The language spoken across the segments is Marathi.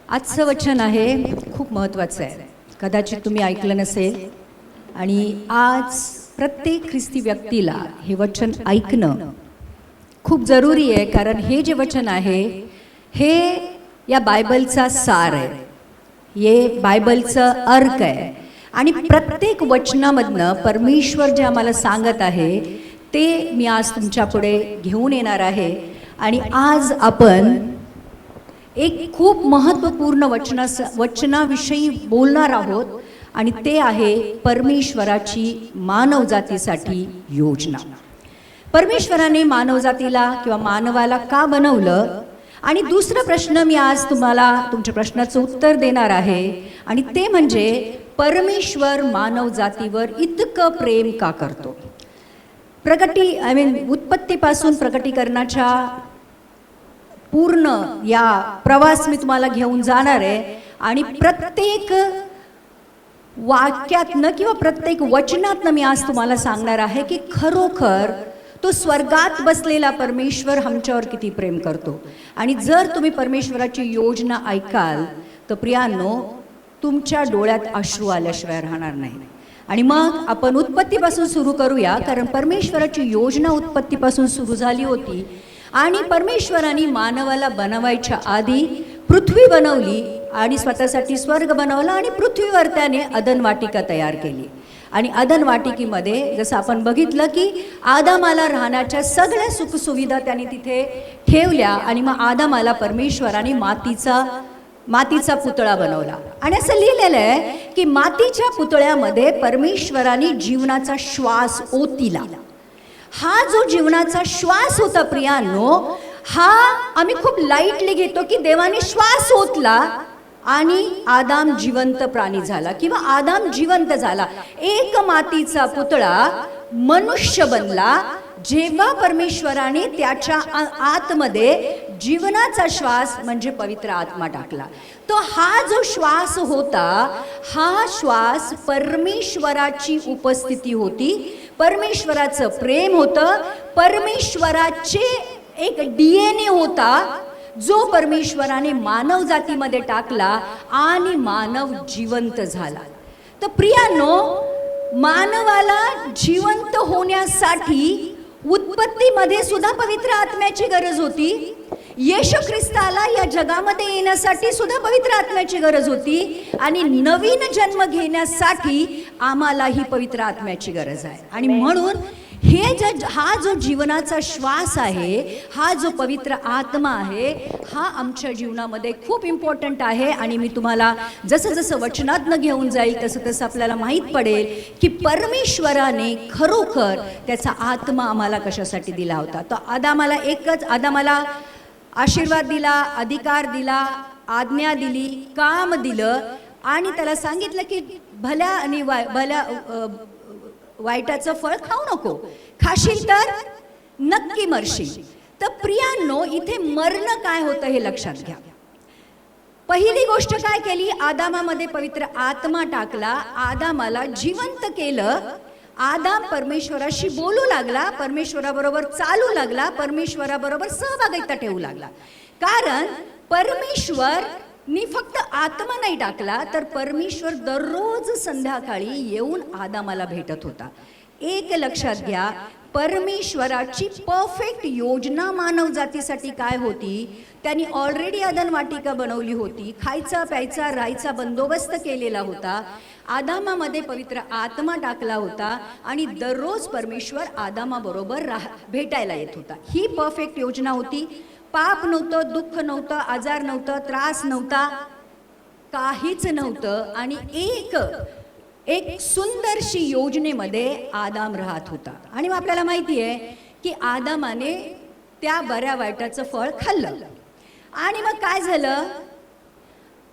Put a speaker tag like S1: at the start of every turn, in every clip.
S1: आजचं वचन आहे खूप महत्त्वाचं आहे. कदाचित तुम्ही ऐकलं नसेल आणि आज प्रत्येक ख्रिस्ती व्यक्तीला हे वचन ऐकणं खूप जरुरी आहे. कारण हे जे वचन आहे हे या बायबलचा सार आहे, हे बायबलचं अर्क आहे आणि प्रत्येक वचनामधनं परमेश्वर जे आम्हाला सांगत आहे ते मी आज तुमच्या पुढे घेऊन येणार आहे. आणि आज आपण एक खूप महत्त्वपूर्ण वचनाविषयी बोलणार आहोत आणि ते आहे परमेश्वराची मानवजातीसाठी योजना. परमेश्वराने मानवजातीला किंवा मानवाला का बनवलं आणि दुसरा प्रश्न मी आज तुम्हाला तुमच्या प्रश्नाचं उत्तर देणार आहे आणि ते म्हणजे परमेश्वर मानवजातीवर इतकं प्रेम का करतो. उत्पत्तीपासून प्रकटीकरणाच्या पूर्ण या प्रवास मी तुम्हाला घेऊन जाणार आहे आणि प्रत्येक वाक्यातनं किंवा प्रत्येक वचनातनं मी आज तुम्हाला सांगणार आहे की खरोखर तो स्वर्गात बसलेला परमेश्वर आमच्यावर किती प्रेम करतो. आणि जर तुम्ही परमेश्वराची योजना ऐकाल तर प्रियांनो तुमच्या डोळ्यात अश्रू आल्याशिवाय राहणार नाही. आणि मग आपण उत्पत्तीपासून सुरू करूया, कारण परमेश्वराची योजना उत्पत्तीपासून सुरू झाली होती आणि परमेश्वराने मानवाला बनवायच्या आधी पृथ्वी बनवली आणि स्वतःसाठी स्वर्ग बनवला आणि पृथ्वीवर त्याने अदन वाटिका तयार केली. आणि अदन वाटिकेमध्ये जसं आपण बघितलं की आदामाला राहण्याच्या सगळ्या सुखसुविधा त्याने तिथे ठेवल्या आणि मग आदामाला परमेश्वराने मातीचा पुतळा बनवला. आणि असं लिहिलेलं आहे की मातीच्या पुतळ्यामध्ये परमेश्वराने जीवनाचा श्वास ओतिला. हा जो जीवनाचा श्वास होता प्रियांनो, हा आम्ही खूप लाईटली घेतो की देवाने श्वास ओतला आणि आदाम जिवंत प्राणी झाला किंवा आदाम जिवंत झाला. एक मातीचा पुतळा मनुष्य बनला जेव्हा परमेश्वराने त्याच्या आतमध्ये जीवनाचा श्वास म्हणजे पवित्र आत्मा टाकला. तो हा जो श्वास होता, हा श्वास परमेश्वराची उपस्थिती होती, परमेश्वराचं प्रेम होतं, परमेश्वराचे एक DNA होता जो परमेश्वराने मानव जातीमध्ये टाकला आणि मानव जिवंत झाला. तर प्रियांनो, मानवाला जिवंत होण्यासाठी उत्पत्तीमध्ये सुद्धा पवित्र आत्म्याची गरज होती. येशू ख्रिस्ताला या जगामध्ये येण्यासाठी सुद्धा पवित्र आत्म्याची गरज होती आणि नवीन जन्म घेण्यासाठी आम्हालाही पवित्र आत्म्याची गरज आहे. आणि म्हणून हा जो जीवनाचा श्वास आहे, हा जो पवित्र आत्मा आहे, हा आमच्या जीवनामध्ये खूप इम्पॉर्टंट आहे. आणि मी तुम्हाला जसं जसं वचनातनं घेऊन जाईल तसं तसं आपल्याला माहीत पडेल की परमेश्वराने खरोखर त्याचा आत्मा आम्हाला कशासाठी दिला होता. तर आदामाला आशीर्वाद दिला, अधिकार दिला, आज्ञा दिली, काम दिलं आणि त्याला सांगितलं की भल्या आणि वाईटाचं फळ खाऊ नको, खाशील तर नक्की मरशील. तर प्रियांनो, इथे मरणं काय होतं हे लक्षात घ्या. पहिली गोष्ट काय केली, आदामामध्ये पवित्र आत्मा टाकला, आदामाला जिवंत केलं. आदाम परमेश्वराशी बोलू लागला, परमेश्वराबरोबर चालू लागला, परमेश्वराबरोबर सहभागिता ठेवू लागला. कारण परमेश्वरनी फक्त आत्मा नाही टाकला, तर परमेश्वर दररोज संध्याकाळी येऊन आदामाला भेटत होता. एक लक्षात घ्या, परमेश्वराची परफेक्ट योजना मानव जातीसाठी काय होती, त्यांनी ऑलरेडी अदन वाटिका बनवली होती, खायचा प्यायचा राहायचा बंदोबस्त केलेला होता, आदामामध्ये पवित्र आत्मा टाकला होता आणि दररोज परमेश्वर आदामाबरोबर भेटायला येत होता. ही परफेक्ट योजना होती. पाप नव्हतं, दुःख नव्हतं, आजार नव्हतं, त्रास नव्हता, काहीच नव्हतं. आणि एक सुंदरशी योजनेमध्ये आदाम राहत होता. आणि मग आपल्याला माहिती आहे की आदामाने त्या बऱ्या वाईटाचं फळ खाल्लं आणि मग काय झालं,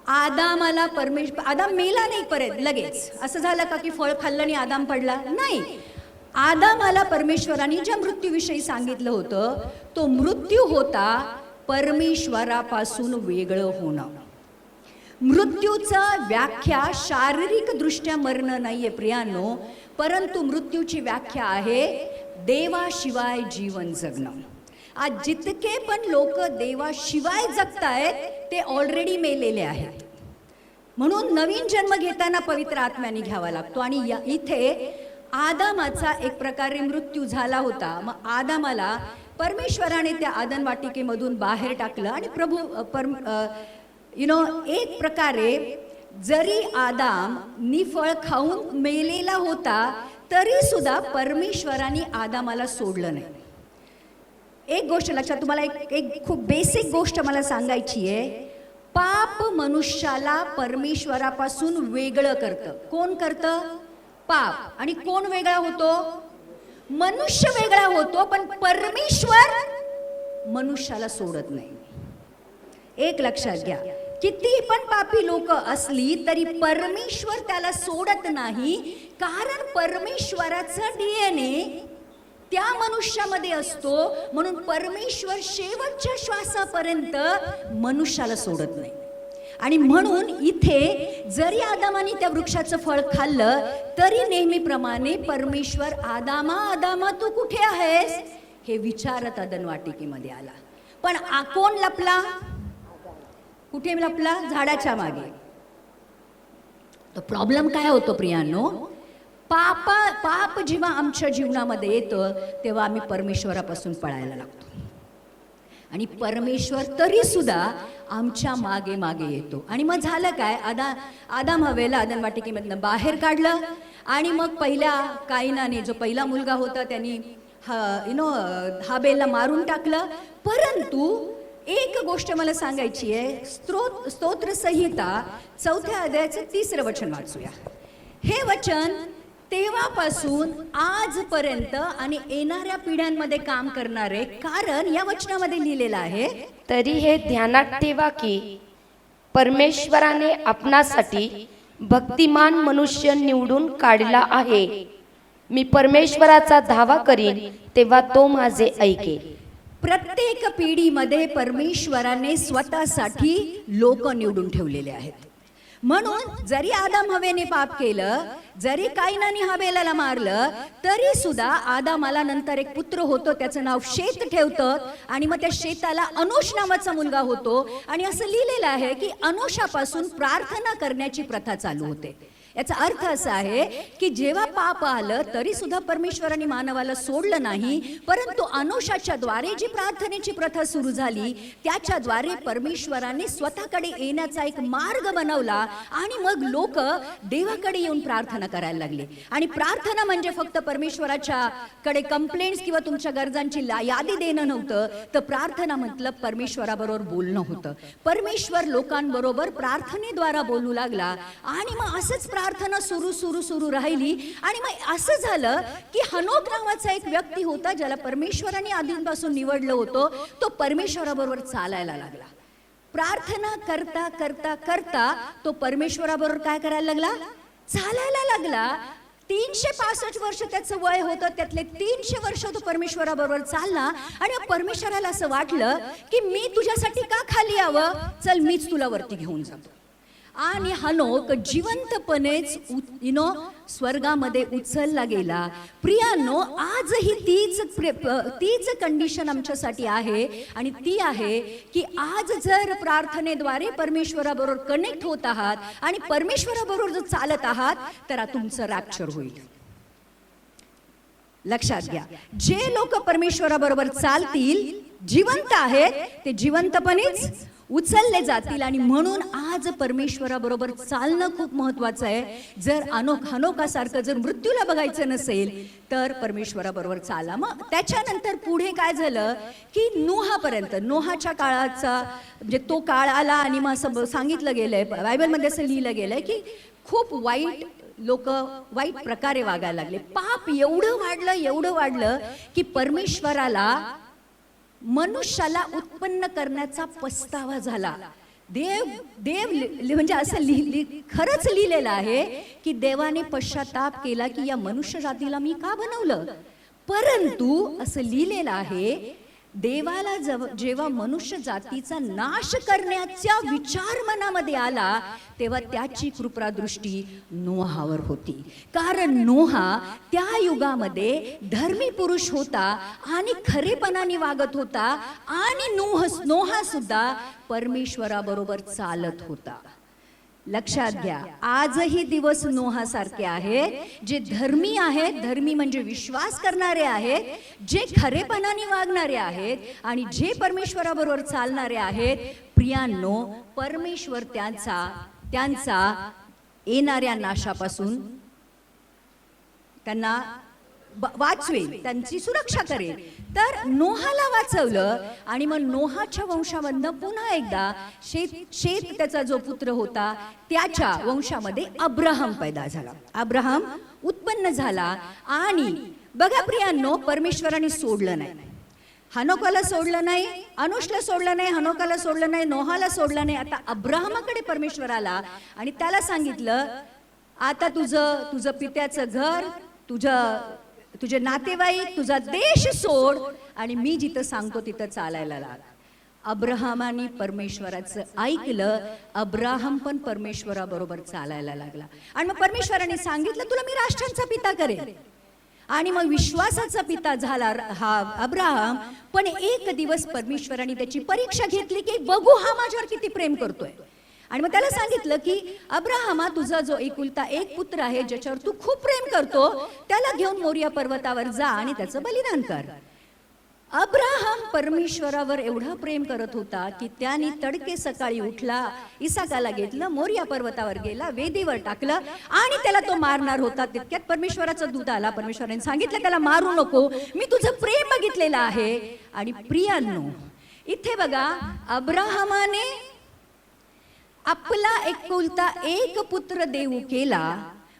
S1: आदाम मेला नाही परत लगेच. असं झालं का की फळ खाल्लं आणि आदाम पडला? नाही. आदामाला परमेश्वराने ज्या मृत्यूविषयी सांगितलं होतं, तो मृत्यू होता परमेश्वरापासून वेगळं होणं. मृत्यूचा व्याख्या शारीरिक दृष्ट्या मरणं नाहीये प्रियांनो, परंतु मृत्यूची व्याख्या आहे देवाशिवाय जीवन जगणं. आज जितके पण लोक देवाशिवाय जगतायत ते ऑलरेडी मेलेले आहेत. म्हणून नवीन जन्म घेताना पवित्र आत्म्याने घ्यावा लागतो. आणि इथे आदामाचा एक प्रकारे मृत्यू झाला होता. मग आदामाला परमेश्वराने त्या आदन वाटिकेमधून बाहेर टाकलं. आणि एक प्रकारे जरी आदाम निफळ खाऊन मेलेला होता तरी सुद्धा परमेश्वराने आदामाला सोडलं नाही. एक गोष्ट लक्षात, तुम्हाला एक खूप बेसिक गोष्ट मला सांगायची आहे. पाप मनुष्याला परमेश्वरापासून वेगळं करतं. कोण करतं? पाप. आणि कोण वेगळा होतो? मनुष्य वेगळा होतो. पण परमेश्वर मनुष्याला सोडत नाही. एक लक्षात घ्या, किती पण पापी लोक असली तरी परमेश्वर त्याला सोडत नाही. कारण परमेश्वराचा DNA त्या मनुष्यामध्ये असतो. म्हणून परमेश्वर शेवटच्या श्वासापर्यंत मनुष्याला सोडत नाही. आणि म्हणून इथे जरी आदामाने त्या वृक्षाचं फळ खाल्लं तरी नेहमीप्रमाणे परमेश्वर आदामा आदामा तू कुठे आहेस हे विचारत आदन वाटिकेमध्ये आला. पण कोण लपला? कुठे लपला? झाडाच्या मागे. तो प्रॉब्लेम काय होतो प्रियांनो? पाप जेव्हा आमच्या जीवनामध्ये येतं तेव्हा आम्ही परमेश्वरापासून पळायला लागतो. आणि परमेश्वर तरी सुद्धा आमच्या मागे मागे येतो. आणि मग झालं काय? आदाम हवेला आदन वाटिकेमधनं बाहेर काढलं. आणि मग पहिल्या काईनाने, जो पहिला मुलगा होता, त्यांनी हाबेलला मारून टाकलं. परंतु एक गोष्ट मला सांगायची आहे. स्तोत्र संहिता 4 अध्यायाचं 3 वचन वाचूया. हे वचन तेव्हापासून आजपर्यंत आणि येणाऱ्या पिढ्यांमध्ये काम करणारे. कारण या वचनामध्ये लिहिलेलं आहे,
S2: तरी हे ध्यानात ठेवा की परमेश्वराने आपणासाठी भक्तिमान मनुष्य निवडून काढला आहे. मी परमेश्वराचा धावा करीन तेव्हा तो माझे ऐकेल.
S1: प्रत्येक पिढीमध्ये परमेश्वराने स्वतःसाठी लोक निवडून ठेवलेले आहेत. म्हणून जरी आदाम हवेने पाप केलं, जरी काईनाने हाबेलाला मारलं, तरी सुद्धा आदामाला नंतर एक पुत्र होतो, त्याचं नाव शेत ठेवतं. आणि मग त्या शेताला अनोश नावाचा मुलगा होतो. आणि असं लिहिलेलं आहे की अनोशापासून प्रार्थना करण्याची प्रथा चालू होते. याचा अर्थ असा आहे की जेव्हा पाप आलं तरी सुद्धा परमेश्वराने मानवाला सोडलं नाही. परंतु अनोशाच्या द्वारे जी प्रार्थनेची प्रथा सुरू झाली त्याच्याद्वारे परमेश्वराने स्वतःकडे येण्याचा एक मार्ग बनवला. आणि मग लोक देवाकडे येऊन प्रार्थना करायला लागले. आणि प्रार्थना म्हणजे फक्त परमेश्वराच्या कडे कंप्लेंट्स किंवा तुमच्या गरजांची यादी देणं नव्हतं, तर प्रार्थना मतलब परमेश्वराबरोबर बोलणं होतं. परमेश्वर लोकांबरोबर प्रार्थनेद्वारा बोलू लागला. आणि मग असंच प्रार्थना सुरू राहिली. आणि मग असं झालं की हनोक नावाचा एक व्यक्ती होता, ज्याला परमेश्वराने आधीपासून निवडलं होतं. तो परमेश्वराबरोबर चालायला लागला. प्रार्थना करता करता करता तो परमेश्वराबरोबर काय करायला लागला? चालायला लागला. 365 वर्ष त्याचं वय होतं. त्यातले 300 वर्ष तो परमेश्वराबरोबर चालला. आणि परमेश्वराला असं वाटलं की मी तुझ्यासाठी का खाली यावं, चल मीच तुला वरती घेऊन जातो. आणि हनोक जिवंतपणेच स्वर्गामध्ये उचलला गेला. प्रियांनो, आजही तीच कंडिशन आमच्यासाठी आहे. आणि ती आहे की आज जर प्रार्थनेद्वारे परमेश्वराबरोबर कनेक्ट होत आहात आणि परमेश्वराबरोबर जर चालत आहात तर तुमचं रॅप्चर होईल. लक्षात घ्या, जे लोक परमेश्वराबरोबर चालतील, जिवंत आहेत, ते जिवंतपणेच उचलले जातील. आणि म्हणून आज परमेश्वराबरोबर चालणं खूप महत्वाचं आहे. जर हनोकासारखं जर मृत्यूला बघायचं नसेल तर परमेश्वराबरोबर चाला. मग त्याच्यानंतर पुढे काय झालं की नोहाच्या काळाचा म्हणजे तो काळ आला. आणि मग असं सांगितलं गेलंय, बायबलमध्ये असं लिहिलं गेलंय की खूप लोक वाईट प्रकारे वागायला लागले. पाप एवढं वाढलं की परमेश्वराला मनुष्याला उत्पन्न करण्याचा पस्तावा झाला. देव म्हणजे असं खरंच लिहिलेलं आहे की देवाने पश्चाताप केला की या मनुष्य जातीला मी का बनवलं. परंतु असं लिहिलेलं आहे देवाला जेव्हा मनुष्य जातीचा नाश करण्याचा विचार मनामध्ये आला तेव्हा त्याची कृपादृष्टी नोहावर होती. कारण नोहा त्या युगामध्ये धर्मी पुरुष होता आणि खरेपणाने वागत होता आणि नोहा सुद्धा परमेश्वराबरोबर चालत होता. लक्षात घ्या, आजही दिवस नोहासारखे आहेत, जे धर्मी आहेत, धर्मी म्हणजे विश्वास करणारे आहेत, जे खरेपणाने वागणारे आहेत आणि जे परमेश्वराबरोबर चालणारे आहेत. प्रियांनो, परमेश्वर त्यांचा येणाऱ्या नाशापासून त्यांना वाचवेल, त्यांची सुरक्षा करेल. तर नोहाला वाचवलं आणि मग नोहाच्या वंशामधनं पुन्हा एकदा शेत त्याचा जो पुत्र होता त्याच्या वंशामध्ये अब्राहम पैदा झाला. अब्राहम उत्पन्न झाला आणि बघा प्रियांनो, परमेश्वराने सोडलं नाही. हनोकाला सोडलं नाही, अनुषला सोडलं नाही, हनोकाला सोडलं नाही, नोहाला सोडलं नाही. आता अब्राहमाकडे परमेश्वर आला आणि त्याला सांगितलं, आता तुझं पित्याचं घर, तुझे नातेवाईक, तुझा देश सोड आणि मी जिथं सांगतो तिथं चालायला लाग. अब्राहमाने परमेश्वराचं ऐकलं. अब्राहम पण परमेश्वराबरोबर चालायला लागला आणि मग परमेश्वराने सांगितलं, तुला मी राष्ट्रांचा पिता करेन. आणि मग विश्वासाचा पिता झाला हा अब्राहम. पण एक दिवस परमेश्वराने त्याची परीक्षा घेतली की बघू हा माझ्यावर किती प्रेम करतोय. आणि मग त्याला सांगितलं की अब्राहमा, तुझा जो एकुलता एक पुत्र आहे ज्याच्यावर तू खूप प्रेम करतो, त्याला घेऊन मोरिया पर्वतावर जा आणि त्याचं बलिदान कर. अब्राहम परमेश्वरावर एवढं प्रेम करत होता की त्याने तडके सकाळी उठला, इसाकाला घेतलं, मोरिया पर्वतावर गेला, वेदीवर टाकलं आणि त्याला तो मारणार होता. तितक्यात परमेश्वराचा दूत आला. परमेश्वराने सांगितलं त्याला मारू नको, मी तुझं प्रेम बघितलेलं आहे. आणि प्रियांनो, इथे बघा, अब्राहमाने आपला एकुलता एक पुत्र देऊ केला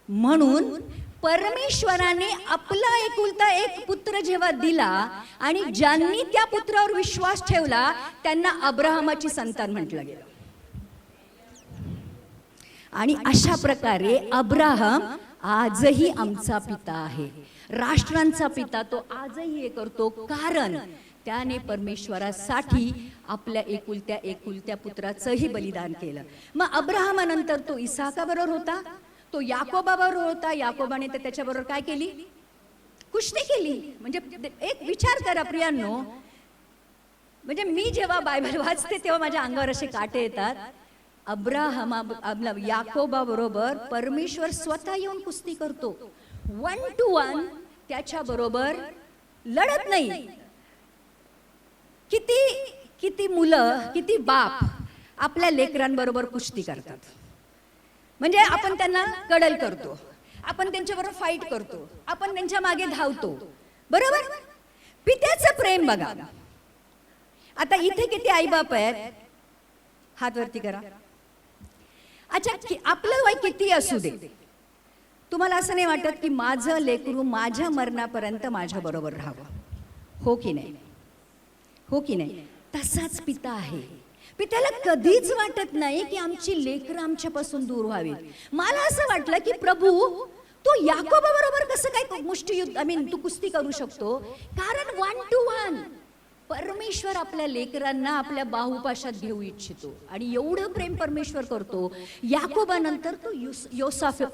S1: म्हणून परमेश्वराने आपला एकुलता एक पुत्र जेव्हा दिला आणि ज्यांनी त्या पुत्रावर विश्वास ठेवला त्यांना अब्राहमाची संतान म्हटलं गेलं. आणि अशा प्रकारे अब्राहम आजही आमचा पिता आहे, राष्ट्रांचा पिता. तो आजही हे करतो कारण त्याने परमेश्वरासाठी आपल्या एकुलत्या पुत्राचंही बलिदान केलं. मग अब्राहमानंतर तो इसाकाबरोबर होता, तो याकोबाबरोबर होता. याकोबाने तर त्याच्याबरोबर काय केली? कुस्ती केली. म्हणजे एक विचार करा प्रियांनो, म्हणजे मी जेव्हा बायबल वाचते तेव्हा माझ्या अंगावर असे काटे येतात. याकोबाबरोबर परमेश्वर स्वतः येऊन कुस्ती करतो, 1 to 1 त्याच्याबरोबर लढत नाही. किती मुलं, किती बाप आपल्या लेकरांबरोबर कुस्ती करतात. म्हणजे आपण त्यांना कडल करतो, आपण त्यांच्याबरोबर फाईट करतो, आपण त्यांच्या मागे धावतो, बरोबर? पित्याचं प्रेम बघा. आता इथे किती आईबाप आहेत? हात वरती करा. अच्छा, आपलं वय किती असू दे, तुम्हाला असं नाही वाटत की माझं लेकरू माझ्या मरणापर्यंत माझ्या बरोबर राहावं? हो की नाही? हो की नाही? तसाच पिता आहे. पित्याला कधीच वाटत नाही की आमची लेकरं आमच्यापासून दूर व्हावी. मला असं वाटलं की प्रभू, तू याकोबाबरोबर कसं काय मुष्टियुद्ध तू कुस्ती करू शकतो? कारण 1 to 1 परमेश्वर आपल्या लेकरांना आपल्या बाहुपाशात घेऊ इच्छितो आणि एवढं प्रेम परमेश्वर करतो. याकोबानंतर तो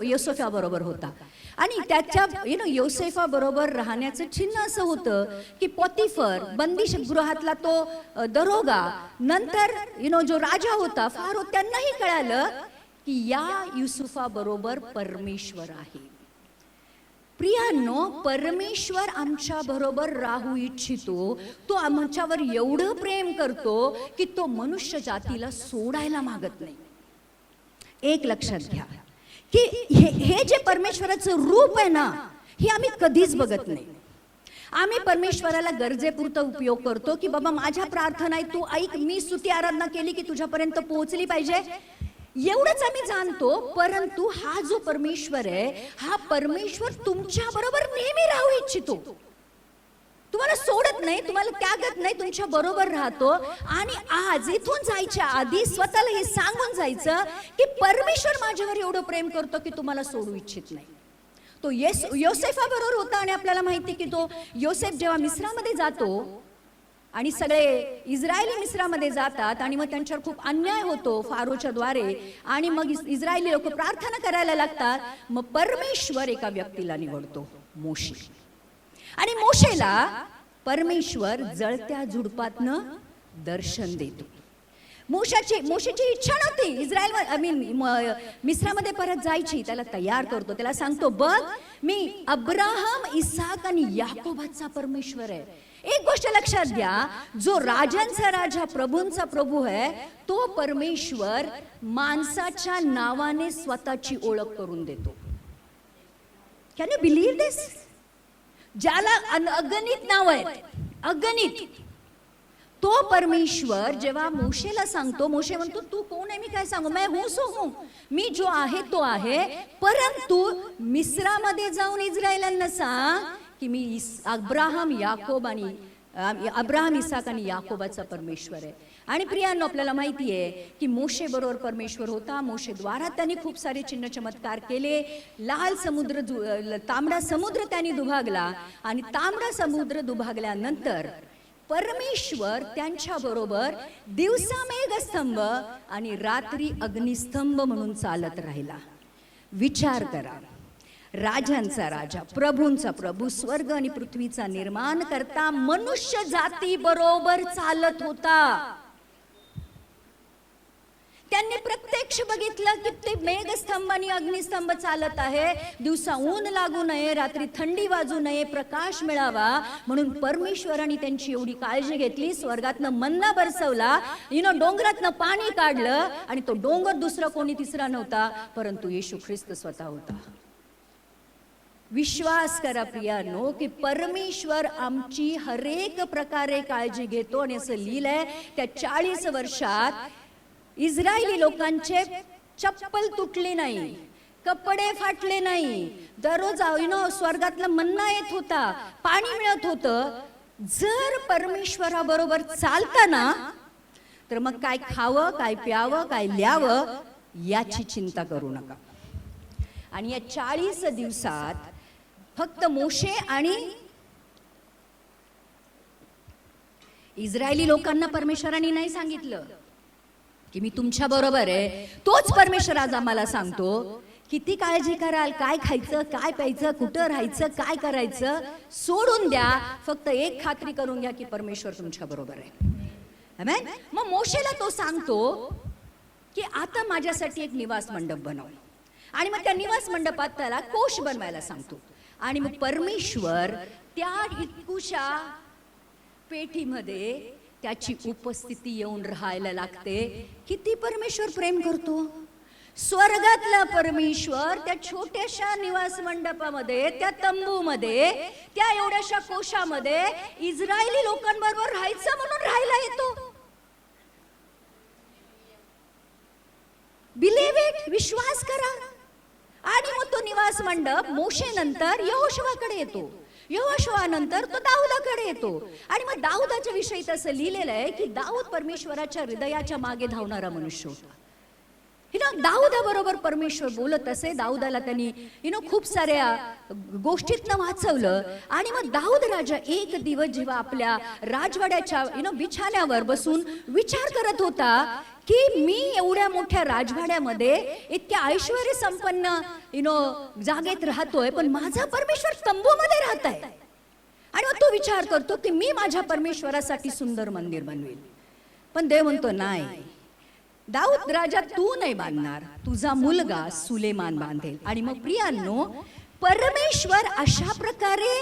S1: योसेफाबरोबर होता आणि त्याच्या योसेफाबरोबर राहण्याचं चिन्ह असं होतं की पॉतिफर बंदिशगृहातला तो दरोगा, नंतर जो राजा होता फारो, त्यांनाही कळालं की या युसुफाबरोबर परमेश्वर आहे. प्रियांनो, परमेश्वर आमच्या बरोबर राहू इच्छितो. तो आमच्यावर एवढं प्रेम करतो की तो मनुष्य जातीला सोडायला मागत नाही. एक लक्षात घ्या की हे जे परमेश्वराचं रूप आहे ना, हे आम्ही कधीच बघत नाही. आम्ही परमेश्वराला गरजेपुरता उपयोग करतो की बाबा माझ्या प्रार्थना आहे, तू ऐक, मी स्तुती आराधना केली की तुझ्यापर्यंत पोहोचली पाहिजे, एवढंच आम्ही जाणतो. परंतु हा जो परमेश्वर आहे, हा परमेश्वर तुमच्या बरोबर नेहमी राहू इच्छितो. तुम्हाला सोडत नाही, तुम्हाला त्यागत नाही, तुमच्या बरोबर राहतो. आणि आज इथून जायच्या आधी स्वतःला हे सांगून जायचं की परमेश्वर माझ्यावर एवढं प्रेम करतो की तुम्हाला सोडू इच्छित नाही. तो योसेफा बरोबर होता आणि आपल्याला माहिती की तो योसेफ जेव्हा मिस्रामध्ये जातो आणि सगळे इस्रायली मिस्रामध्ये जातात आणि मग त्यांच्यावर खूप अन्याय होतो फारोच्या द्वारे आणि मग इस्रायली लोक प्रार्थना करायला लागतात. मग परमेश्वर एका व्यक्तीला निवडतो, मोशे. आणि मोशेला परमेश्वर जळत्या झुडपातनं दर्शन देतो. मोशेची इच्छा नव्हती इस्रायल मिस्रामध्ये परत जायची. त्याला तयार करतो, त्याला सांगतो, बघ मी अब्राहम, इसाक आणि याकोबाचा परमेश्वर आहे. एक गोष्ट लक्षात घ्या, जो राजांचा राजा, प्रभूंचा प्रभू आहे, तो परमेश्वर माणसाच्या नावाने स्वतःची ओळख करून देतो. कॅन यू बिलीव्ह दिस? ज्याला अगणित नाव आहेत, अगणित, तो परमेश्वर जेव्हा मोशेला सांगतो, मोशे म्हणतो, तू कोण आहे, मी काय सांगू, मैं हूं सो हूं, मी जो आहे तो आहे. परंतु मिस्रामध्ये जाऊन इस्रायलांना सांग की मी अब्राहम, इसाक आणि याकोबाचा परमेश्वर आहे. आणि प्रियांनो, आपल्याला माहिती आहे की मोशे बरोबर परमेश्वर होता. मोशे द्वारा त्यांनी खूप सारे चिन्ह चमत्कार केले. लाल समुद्र, तांबडा समुद्र त्यांनी दुभागला आणि तांबडा समुद्र दुभागल्यानंतर परमेश्वर त्यांच्या बरोबर दिवसा मेघस्तंभ आणि रात्री अग्निस्तंभ म्हणून चालत राहिला. विचार करा, राजांचा राजा, प्रभूंचा प्रभू, स्वर्ग आणि पृथ्वीचा निर्माण करता मनुष्य जाती बरोबर चालत होता. त्यांनी प्रत्यक्ष बघितलं की ते मेघस्तंभ आणि अग्निस्तंभ चालत आहे. दिवसा ऊन लागू नये, रात्री थंडी वाजू नये, प्रकाश मिळावा म्हणून परमेश्वराने त्यांची एवढी काळजी घेतली. स्वर्गातनं मन्ना बरसवला, डोंगरातनं पाणी काढलं आणि तो डोंगर दुसरा कोणी तिसरा नव्हता परंतु येशू ख्रिस्त स्वतः होता. विश्वास करा प्रियांनो की परमेश्वर आमची हरेक प्रकारे काळजी घेतो. आणि असं लिहिलंय त्या 40 वर्षात इस्रायली लोकांचे चप्पल तुटले नाही, कपडे फाटले नाही. दररोज स्वर्गातला मन्ना येत होता, पाणी मिळत होतं. जर परमेश्वराबरोबर चालताना तर मग काय खावं, काय प्यावं, काय ल्यावं याची चिंता करू नका. आणि या 40 दिवसात फक्त मोशे आणि इस्रायली लोकांना परमेश्वराने नाही सांगितलं की मी तुमच्या बरोबर आहे. तोच परमेश्वर आज आम्हाला सांगतो, किती काळजी कराल, काय खायचं, काय प्यायचं, कुठं राहायचं, काय करायचं सोडून द्या. फक्त एक खात्री करून घ्या की परमेश्वर तुमच्या बरोबर आहे. आमेन. मग मोशेला तो सांगतो की आता माझ्यासाठी एक निवास मंडप बनव. आणि मग त्या निवास मंडपात त्याला कोश बनवायला सांगतो. आणि मग परमेश्वर त्या इतकुशा पेटीमध्ये त्याची उपस्थिती येऊन राहायला लागते. किती परमेश्वर प्रेम करतो. स्वर्गातला परमेश्वर त्या छोट्याशा निवास मंडपामध्ये, त्या तंबूमध्ये, त्या एवढ्याशा कोशामध्ये इस्रायली लोकांबरोबर राहायचं म्हणून राहायला येतो. बिलीव्ह इट, विश्वास करा. आणि मग तो निवास मंडप मोशे नंतर यहोशुवाकडे येतो, यहोशुवा नंतर तो दाऊदाकडे येतो. आणि मग दाऊदाच्या विषयी तसं लिहिलेलं आहे की दाऊद परमेश्वराच्या हृदयाच्या मागे धावणारा मनुष्य होता. दाऊदाबरोबर परमेश्वर बोलत असे. दाऊदाला त्यांनी खूप साऱ्या गोष्टीतनं वाचवलं. आणि मग दाऊद राजा एक दिवस जेव्हा आपल्या राजवाड्याच्या बिछाण्यावर बसून विचार करत होता की मी एवढ्या मोठ्या राजवाड्यामध्ये इतक्या ऐश्वर्य संपन्न जागेत राहतोय, पण माझा परमेश्वर तंबूमध्ये राहत आहे. आणि मग तो विचार करतो की मी माझ्या परमेश्वरासाठी सुंदर मंदिर बनवेल. पण देव म्हणतो नाही, दाऊद राजा तू नाही बांधणार, तुझा मुलगा सुलेमान बांधेल. आणि मग प्रियांनो, परमेश्वर अशा प्रकारे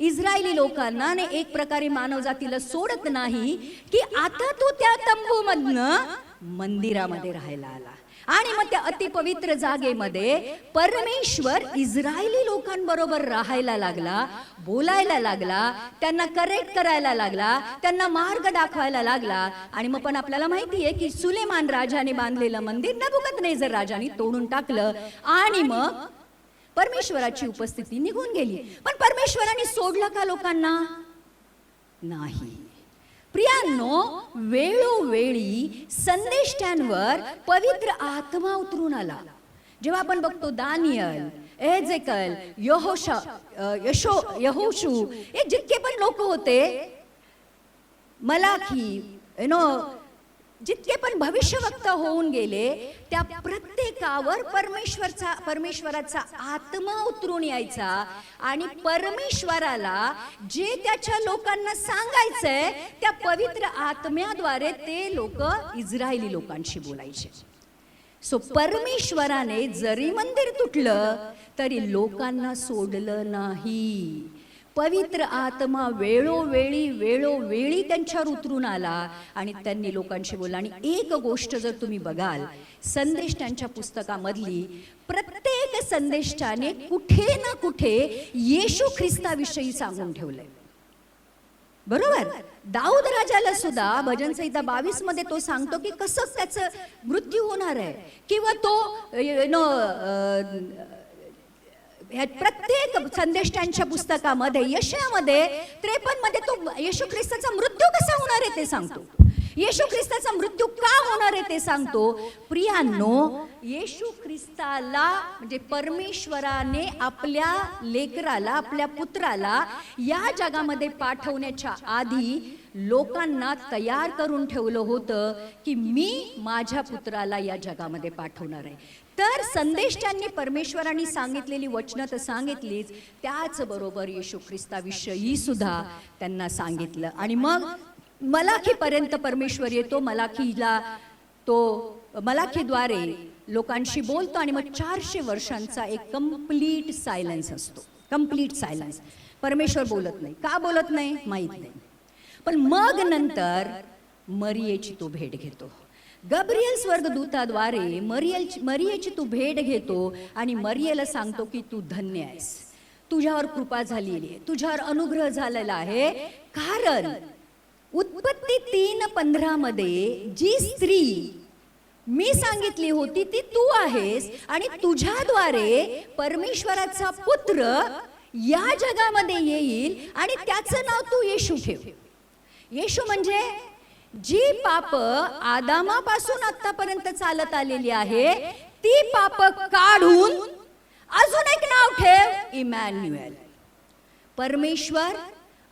S1: इस्रायली लोकांना आणि एक प्रकारे मानव जातीला सोडत नाही की आता तो त्या तंबूमधनं मंदिरामध्ये राहायला आला. आणि मग त्या अतिपवित्र जागेमध्ये परमेश्वर इस्रायली लोकांबरोबर राहायला लागला, बोलायला लागला, त्यांना करेक्ट करायला लागला, त्यांना मार्ग दाखवायला लागला. आणि मग पण आपल्याला माहिती आहे की सुलेमान राजाने बांधलेलं मंदिर नबुकदनेझर राजाने तोडून टाकलं. आणि मग परमेश्वराची उपस्थिती निघून गेली. पण परमेश्वराने सोडलं का लोकांना? नाही. प्रियांनो, वेळोवेळी संदेष्ट्यांवर पवित्र आत्मा उतरून आला. जेव्हा आपण बघतो दानियल, एजेकल, यहोशू, हे जितके पण लोक होते, मलाखी, जितके पण भविष्यवक्ता होऊन गेले त्या प्रत्येकावर परमेश्वराचा आत्मा उतरून यायचा आणि परमेश्वराला जे त्याच्या लोकांना सांगायचंय त्या पवित्र आत्म्याद्वारे ते लोक इस्रायली लोकांशी बोलायचे. सो परमेश्वराने जरी मंदिर तुटलं तरी लोकांना सोडलं नाही. पवित्र आत्मा वेळोवेळी त्यांच्यावर उतरून आला आणि त्यांनी लोकांशी बोलला. आणि एक गोष्ट जर तुम्ही बघाल संदेष्टांच्या पुस्तकामधली, प्रत्येक संदेष्टाने कुठे ना कुठे येशू ख्रिस्ताविषयी सांगून ठेवलंय. बरोबर, दाऊद राजाला सुद्धा भजन संहिता 22 मध्ये तो सांगतो की कसं त्याचं मृत्यू होणार आहे, किंवा तो प्रत्येक संदेष्टांच्या पुस्तकामध्ये यशामध्ये 53 मध्ये तो येशू ख्रिस्ताचा मृत्यू कसा होणार आहे ते सांगतो. येशू ख्रिस्ताचा मृत्यू का होणार आहे ते सांगतो. प्रियांनो, येशू ख्रिस्ताला म्हणजे परमेश्वराने आपल्या लेकराला, आपल्या पुत्राला या जगामध्ये पाठवण्याच्या आधी लोकांना तयार करून ठेवलं होतं की मी माझ्या पुत्राला या जगामध्ये पाठवणार आहे. तर संदेष्टांनी परमेश्वराने सांगितलेली वचनं तर सांगितलीच, त्याचबरोबर येशू ख्रिस्ताविषयी सुद्धा त्यांना सांगितलं. आणि मग मलाखीपर्यंत परमेश्वर येतो. मलाखीद्वारे लोकांशी बोलतो आणि मग 400 वर्षांचा एक कंप्लीट सायलन्स असतो. Complete silence. परमेश्वर बोलत नाही. का बोलत नाही माहित नाही. पण मग नंतर मरियेची तो भेट घेतो. गब्रिएल स्वर्गदूताद्वारे मरियेची तू भेट घेतो आणि मरियेला सांगतो की तू धन्य आहेस, तुझ्यावर कृपा झालेली आहे, तुझ्यावर अनुग्रह झालेला आहे. कारण उत्पत्ती 3:15 मध्ये जी स्त्री मी सांगितली होती ती तू आहेस आणि तुझ्याद्वारे परमेश्वराचा पुत्र या जगामध्ये येईल आणि त्याचं नाव तू येशू ठेव. येशू म्हणजे जी पाप आदामापासून आतापर्यंत चालत आलेली आहे ती पाप काढून अजून एक नाव ठेव, इमॅन्युएल, परमेश्वर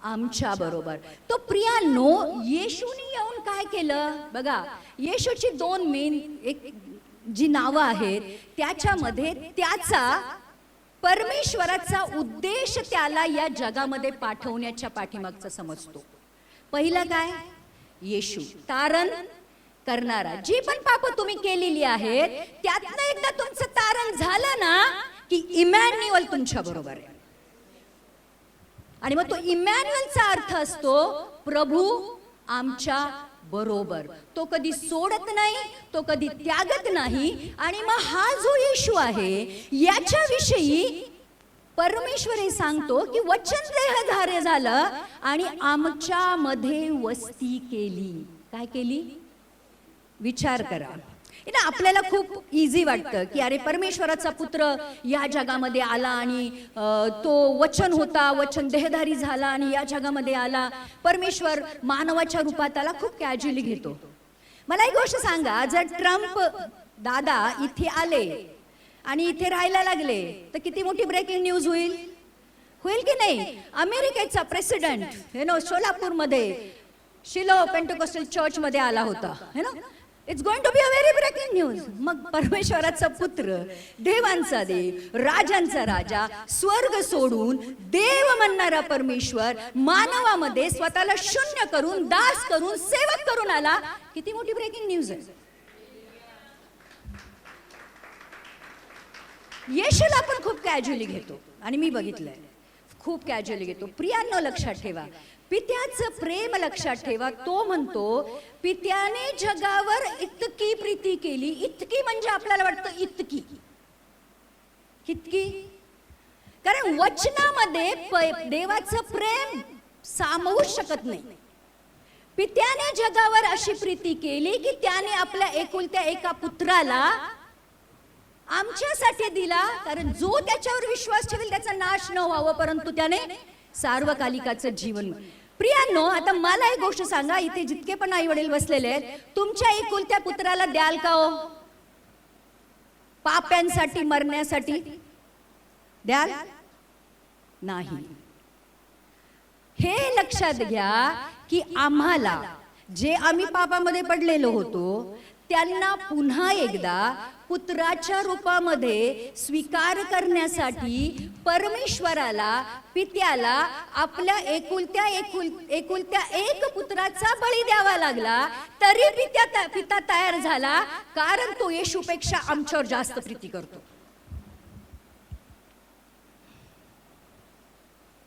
S1: आमच्या बरोबर. तो प्रियांनो, येशूने येऊन काय केलं बघा. येशूची 2 मेन एक जी नावं आहेत त्याच्यामध्ये त्याचा परमेश्वराचा उद्देश त्याला या जगामध्ये पाठवण्याच्या पाठीमागचा समजतो. पहिलं काय, येशू तारण करणारा. जी पण पाप तुम्ही केलेली आहेत त्यातनं एकदा तुमचं तारण झालं ना की इमॅन्युएल तुमच्या बरोबर आहे. आणि मग तो इमॅन्युएलचा अर्थ असतो प्रभू आमच्या बरोबर. तो कधी सोडत नाही, तो कधी त्यागत नाही. आणि मग हा जो येशू आहे याच्याविषयी परमेश्वर हे सांगतो की वचन देहधार्य झालं आणि आमच्या मध्ये वस्ती केली. काय केली विचार करा. आपल्याला खूप इझी वाटतं की अरे परमेश्वराचा पुत्र या जगामध्ये आला आणि तो वचन होता, वचन देहधारी झाला आणि या जगामध्ये आला. परमेश्वर मानवाच्या रूपात आला, खूप कॅज्युअली घेतो. मला एक गोष्ट सांगा, जर ट्रम्प दादा इथे आले आणि इथे राहायला लागले तर किती मोठी ब्रेकिंग न्यूज होईल की नाही. अमेरिकेचा प्रेसिडेंट सोलापूरमध्ये शिलो पेंटकोस्टल चर्च मध्ये आला होता. It's going to be a very breaking news. मग परमेश्वराचा पुत्र, देवांचा देव, राजांचा राजा, स्वर्ग सोडून देव म्हणणारा परमेश्वर मानवामध्ये स्वतःला शून्य करून, दास करून, सेवक करून आला. किती मोठी ब्रेकिंग न्यूज आहे. येशूला आपण खूप कॅज्युअली घेतो आणि मी बघितलंय खूप कॅज्युअली घेतो. प्रियांनो, लक्षात ठेवा, पित्याचं प्रेम लक्षात ठेवा. तो म्हणतो पित्याने जगावर इतकी प्रीती केली. इतकी म्हणजे आपल्याला वाटतं इतकी, कितकी, कारण वचनामध्ये देवाचं प्रेम सामावूच शकत नाही. पित्याने जगावर अशी प्रीती केली की त्याने आपल्या एकुलत्या एका पुत्राला आमच्यासाठी दिला, कारण जो त्याच्यावर विश्वास ठेवेल त्याचा नाश न व्हावं परंतु त्याने सार्वकालिकाचं जीवन. प्रियांनो, आता मला एक गोष्ट सांगा, इथे जितके पण आई वडील बसलेले आहेत, तुमच्या एकुलत्या पुत्राला द्याल का हो पाप्यांसाठी मरण्यासाठी? द्याल नाही. हे लक्षात घ्या की आम्हाला जे आम्ही पापामध्ये पडलेलो होतो त्यांना पुन्हा एकदा पुत्राच्या रूपामध्ये स्वीकार करण्यासाठी परमेश्वराला पित्याला आपल्या एकुलत्या एक पुत्राचा बळी द्यावा लागला. तरी पिता तयार झाला, कारण तो येशूपेक्षा आमच्यावर जास्त प्रीती करतो.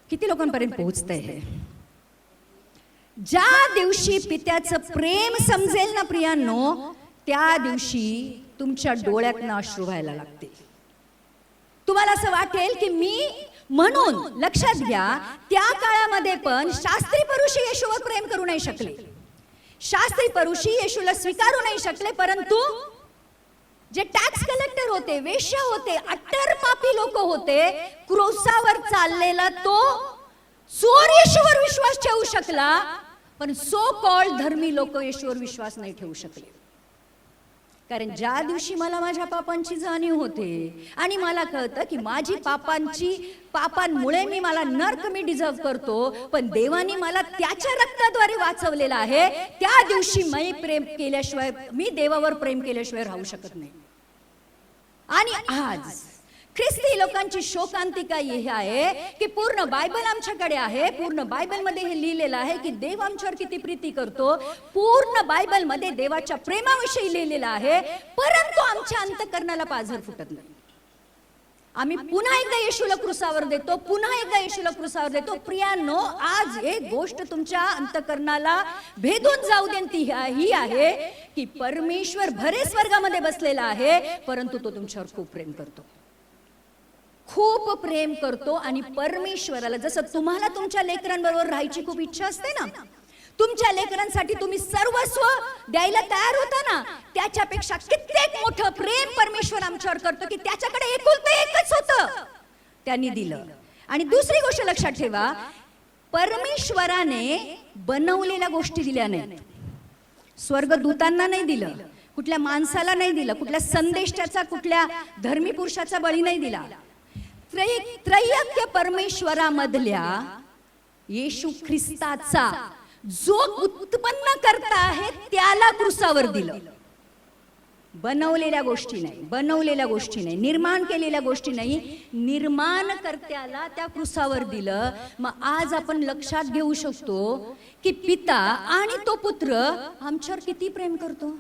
S1: किती लोकांपर्यंत पोहोचतंय हे? ज्या दिवशी पित्याचं प्रेम समजेल ना प्रियांनो, त्या दिवशी तुमच्या डोळ्यातनं अश्रू व्हायला लागते. तुम्हाला असं वाटेल की मी, म्हणून लक्षात घ्या, त्या काळामध्ये पण शास्त्री पुरुषी येशूवर प्रेम करू नाही शकले. शास्त्री पुरुषी येशूला स्वीकारू नाही शकले, परंतु जे टॅक्स कलेक्टर होते, वेश्या होते, अट्टर पापी लोक होते, क्रोसावर चाललेला तो चोर येशूवर विश्वास ठेवू शकला, पण सो कॉल्ड धर्मी लोक येशूवर विश्वास नाही ठेवू शकले. कारण ज्या दिवशी मला माझ्या पापांची जाणीव होते आणि मला कळतं की माझी पापांमुळे मला नरक मी डिझर्व करतो, पण देवाने मला त्याच्या रक्ताद्वारे वाचवलेलं आहे, त्या दिवशी मी प्रेम केल्याशिवाय, मी देवावर प्रेम केल्याशिवाय राहू शकत नाही. आणि आज ख्रिस्ती लोकांची शोकांतिका ही आहे की पूर्ण बायबल आमच्याकडे आहे, पूर्ण बायबल मध्ये हे लिहिलेलं आहे की देव आमच्यावर किती प्रीती करतो, पूर्ण बायबल मध्ये देवाच्या प्रेमाविषयी लिहिलेलं आहे, परंतु आमच्या अंतःकरणाला पाझर फुटत नाही. आम्ही पुन्हा एकदा येशूला क्रूसावर देतो, पुन्हा एकदा येशूला क्रूसावर देतो. प्रियांनो, आज एक गोष्ट तुमच्या अंतःकरणाला भेदून जाऊ दे, ती ही आहे की परमेश्वर भरे स्वर्गामध्ये बसलेला आहे, परंतु तो तुमच्यावर खूप प्रेम करतो, खूप प्रेम करतो. आणि परमेश्वराला जसं तुम्हाला तुमच्या लेकरांबरोबर राहायची खूप इच्छा असते ना, तुमच्या लेकरांसाठी तुम्ही सर्वस्व द्यायला तयार होता ना, त्याच्यापेक्षा कित्येक मोठं प्रेम परमेश्वर आमच्यावर करतो की त्याच्याकडे एकुलतं एकच होतं, त्यांनी दिलं. आणि दुसरी गोष्ट लक्षात ठेवा, परमेश्वराने बनवलेल्या गोष्टी दिल्या नाहीत. स्वर्गदूतांना नाही दिलं, कुठल्या माणसाला नाही दिलं, कुठल्या संदेष्टाचा, कुठल्या धर्मी पुरुषाचा बळी नाही दिला. त्रैक्य परमेश्वरामधल्या येशू ख्रिस्ताचा जो उत्पन्न करता आहे त्याला क्रूसावर दिलं. बनवलेल्या गोष्टी नाही, निर्माण केलेल्या गोष्टी नाही, निर्माणकर्त्याला त्या क्रूसावर दिलं. मग आज आपण लक्षात घेऊ शकतो की पिता आणि तो पुत्र आमच्यावर किती प्रेम करतो.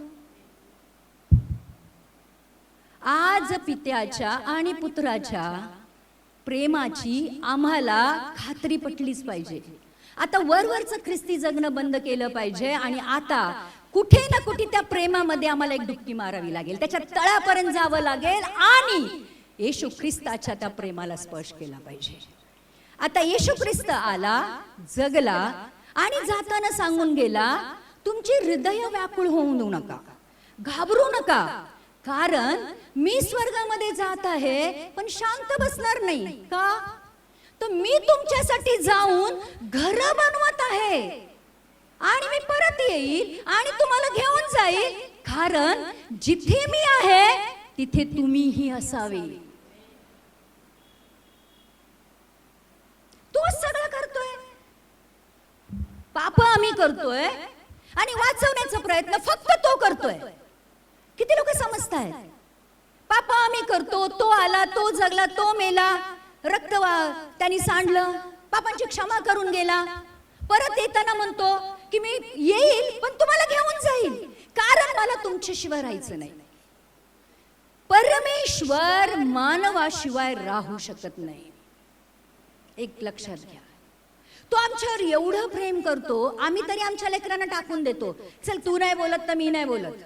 S1: आज पित्याच्या आणि पुत्राच्या प्रेमाची आम्हाला खात्री पटलीच पाहिजे. आता वरवरचं ख्रिस्ती जगणं बंद केलं पाहिजे आणि आता कुठे ना कुठे त्या प्रेमामध्ये आम्हाला एक डुबकी मारावी लागेल, त्याच्या तळापर्यंत जावं लागेल आणि येशू ख्रिस्ताच्या त्या प्रेमाला स्पर्श केला पाहिजे. आता येशू ख्रिस्त आला, जगला आणि जाताना सांगून गेला, तुमची हृदय व्याकुळ होऊ देऊ नका, घाबरू नका, कारण मी स्वर्गामध्ये जात आहे पण शांत बसणार नाही. का? तर मी तुमच्यासाठी जाऊन घर बनवत आहे आणि मी परत येईल आणि तुम्हाला घेऊन जाईल, कारण जिथे मी आहे तिथे तुम्हीही असावे. तो सगळं करतोय, पाप आम्ही करतोय आणि वाचवण्याचा प्रयत्न फक्त तो करतोय. किती लोक समजतायत? पाप आम्ही करतो, तो आला, तो जगला, तो मेला, रक्त त्यांनी सांडलं, पापांची क्षमा करून गेला, परत येताना म्हणतो की मी येईल पण तुम्हाला घेऊन जाईल, कारण मला तुमच्याशिवाय राहायचं नाही. परमेश्वर मानवाशिवाय राहू शकत नाही. एक लक्षात घ्या, तो आमच्यावर एवढं प्रेम करतो, आम्ही तरी आमच्या लेकरांना टाकून देतो, चल तू नाही बोलत तर मी नाही बोलत,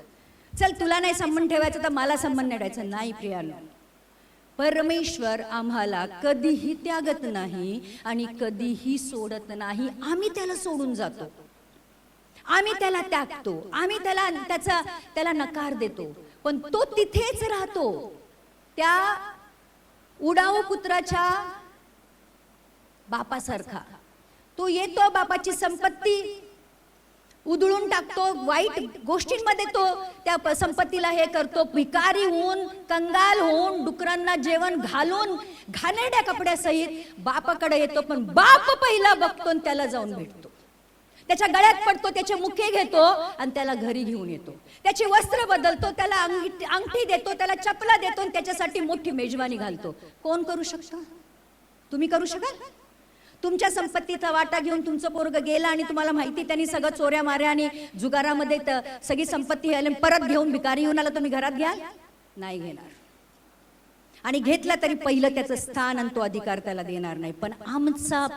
S1: चल तुला नाही संबंध ठेवायचा तर मला संबंध नाही ठेवायचा. नाही प्रियानो, परमेश्वर आम्हाला कधीही त्यागत नाही आणि कधीही सोडत नाही. आम्ही त्याला सोडून जातो, आम्ही त्याला त्यागतो, आम्ही त्याला नकार देतो, पण तो तिथेच राहतो. त्या उडाऊ पुत्राच्या बापासारखा तो येतो, बापाची संपत्ती उधळून टाकतो, वाईट गोष्टींमध्ये तो त्या संपत्तीला हे करतो, भिकारी होऊन, कंगाल होऊन, डुकरांना जेवण घालून, घाणेरड्या कपड्यासहित बापाकडे येतो. पण बाप पहिला बघतो आणि त्याला जाऊन भेटतो, त्याच्या गळ्यात पडतो, त्याचे मुके घेतो आणि त्याला घरी घेऊन येतो, त्याची वस्त्र बदलतो, त्याला अंगठी देतो, त्याला चपला देतो आणि त्याच्यासाठी मोठी मेजवानी घालतो. कोण करू शकतो? तुम्ही करू शकाल? तुमच्या संपत्तीचा वाटा घेऊन तुमचं पोरग गेला आणि तुम्हाला माहिती त्यांनी सगळं चोऱ्या माऱ्या आणि जुगारामध्ये सगळी संपत्ती परत घेऊन भिकारी येऊन आला, तुम्ही घरात घ्याल? नाही घेणार. आणि घेतला तरी पहिलं त्याचं स्थान आणि तो अधिकार त्याला देणार नाही. पण आमचा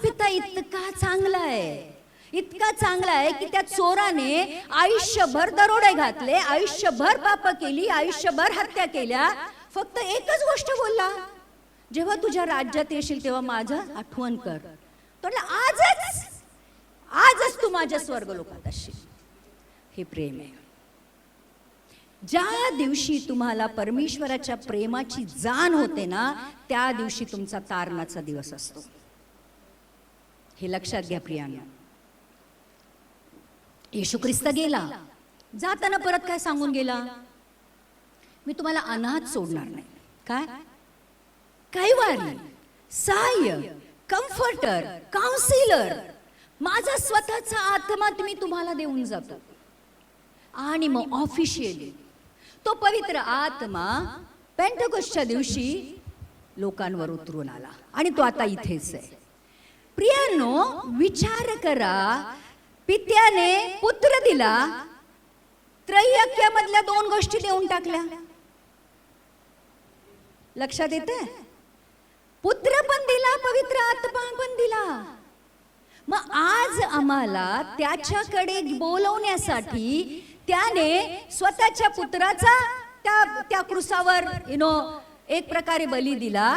S1: पिता इतका चांगला आहे, इतका चांगला आहे की त्या चोराने आयुष्यभर दरोडे घातले, आयुष्यभर पाप केली, आयुष्यभर हत्या केल्या, फक्त एकच गोष्ट बोलला, जेव्हा तुझ्या राज्यात येशील तेव्हा माझं आठवण कर. तर आजच तू माझ्या स्वर्गलोकात असशील. हे प्रेम आहे. ज्या दिवशी तुम्हाला परमेश्वराच्या प्रेमाची जाण होते ना, त्या दिवशी तुमचा तारणाचा दिवस असतो. हे लक्षात घ्या प्रियांनो. येशू ख्रिस्त गेला, जाताना परत काय सांगून गेला? मी तुम्हाला अनाथ सोडणार नाही. काय? कैवारी, सहाय्य, कम्फर्टर, काउन्सिलर, माझा स्वतःचा आत्मा मी तुम्हाला देऊन जातो. आणि मग ऑफिशियली तो पवित्र आत्मा पेंटेकोस्टच्या दिवशी लोकांवर उतरून आला आणि तो आता इथेच आहे. प्रियांनो, विचार करा, पित्याने पुत्र दिला, त्रैक्यामधल्या 2 गोष्टी देऊन टाकल्या. लक्षात येते? पुत्र पण दिला, पवित्र आत्मा पण दिला. मग आज आम्हाला त्याच्याकडे बोलवण्यासाठी त्याने स्वतःच्या पुत्राचा त्या क्रुसावर एक प्रकारे बली दिला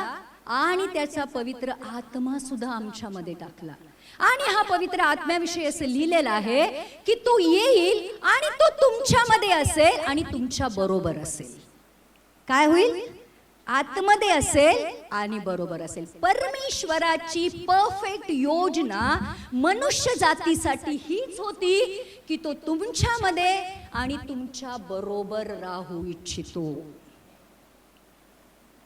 S1: आणि त्याचा पवित्र आत्मा सुद्धा आमच्यामध्ये टाकला. आणि हा पवित्र आत्म्याविषयी असं लिहिलेलं आहे की तो येईल आणि तो तुमच्यामध्ये असेल आणि तुमच्या बरोबर असेल. काय होईल? आतमध्ये असेल आणि बरोबर असेल. परमेश्वराची परफेक्ट योजना मनुष्य जातीसाठी हीच होती की तो तुमच्यामध्ये आणि तुमच्या बरोबर राहू इच्छितो.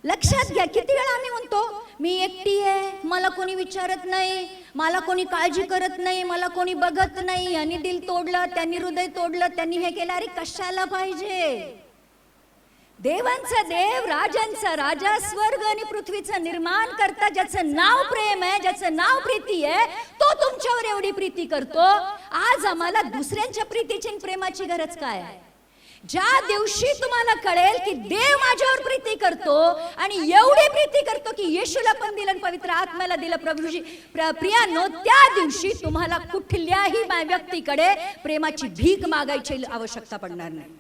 S1: लक्षात घ्या, किती वेळा आम्ही म्हणतो मी एकटी आहे, मला कोणी विचारत नाही, मला कोणी काळजी करत नाही, मला कोणी बघत नाही, यांनी दिल तोडलं, त्यांनी हृदय तोडलं, त्यांनी हे केलं. अरे कशाला पाहिजे? देवांचा देव, राजांचा राजा, स्वर्ग आणि पृथ्वीचं निर्माण करता, ज्याचं नाव प्रेम आहे, ज्याचं नाव प्रीती आहे, तो तुमच्यावर एवढी प्रीती करतो. आज आम्हाला दुसऱ्यांच्या प्रीतीची आणि प्रेमाची गरज काय आहे? ज्या दिवशी तुम्हाला कळेल की देव माझ्यावर प्रीती करतो आणि एवढी प्रीती करतो की येशूला पण दिलं, पवित्र आत्म्याला दिलं, प्रभूजी प्रियांनो, त्या दिवशी तुम्हाला कुठल्याही व्यक्तीकडे प्रेमाची भीक मागायची आवश्यकता पडणार नाही.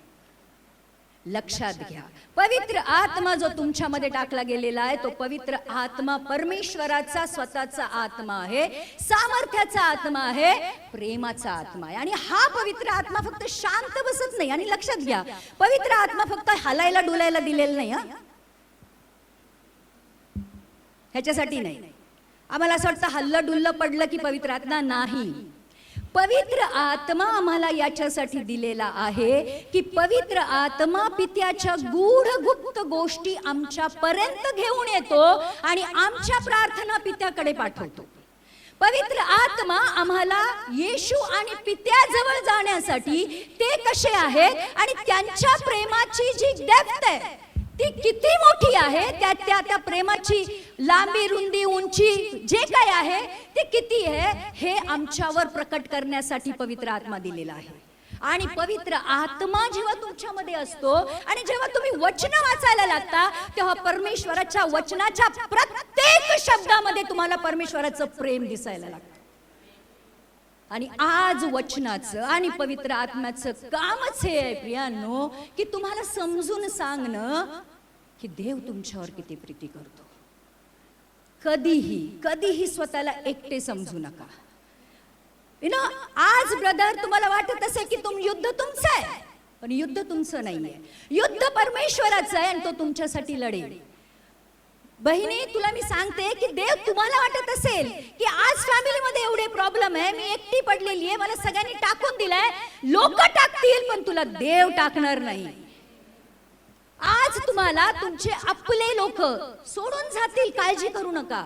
S1: लक्षात घ्या, पवित्र आत्मा जो तुमच्यामध्ये टाकला गेलेला आहे, तो पवित्र आत्मा परमेश्वराचा स्वतःचा आत्मा आहे, सामर्थ्याचा आत्मा आहे, प्रेमाचा आत्मा आहे. आणि हा पवित्र आत्मा फक्त शांत बसत नाही. आणि लक्षात घ्या, पवित्र आत्मा फक्त हलायला डुलायला दिलेला नाही. ह्याच्यासाठी नाही. आम्हाला असं वाटतं हल्लं डुल्लं पडलं की पवित्र आत्मा नाही. पवित्र आत्मा आम्हाला याच्यासाठी दिलेला आहे की पवित्र आत्मा पित्याच्या गूढ गुप्त गोष्टी आमच्या पर्यंत घेऊन येतो आणि आमच्या प्रार्थना पित्याकडे पाठवतो. पवित्र आत्मा आम्हाला येशू आणि पित्याजवळ जाण्यासाठी ते कसे आहेत आणि त्यांच्या प्रेमाची जी डेप्थ आहे ती किती मोठी आहे, त्या प्रेमाची लांबी, रुंदी, उंची जे काय आहे ते किती आहे हे आमच्यावर प्रकट करण्यासाठी पवित्र आत्मा दिलेला आहे. आणि पवित्र आत्मा जेव्हा तुमच्यामध्ये असतो आणि जेव्हा तुम्ही वचन वाचायला लागता तेव्हा परमेश्वराच्या वचनाच्या प्रत्येक शब्दामध्ये तुम्हाला परमेश्वराचं प्रेम दिसायला लागतं. आणि आज वचनाचं आणि पवित्र आत्म्याचं कामच हे आहे प्रियांनो की तुम्हाला समजून सांगणं की देव तुमच्यावर किती प्रीती करतो. कधीही स्वतःला एकटे समजू नका. आज ब्रदर तुम्हाला वाटत असेल की युद्ध तुमचं आहे, पण युद्ध तुमचं नाहीये. युद्ध परमेश्वराचं आहे आणि तो तुमच्यासाठी लढेल. बहिणी, तुला मी सांगते की देव, तुम्हाला वाटत असेल की आज फॅमिलीमध्ये एवढे प्रॉब्लेम आहे, मी एकटी पडलेली आहे, मला सगळ्यांनी टाकून दिलाय, लोक टाकतील पण तुला देव टाकणार नाही. आज तुम्हाला तुमचे आपले लोक सोडून जातील, काळजी करू नका,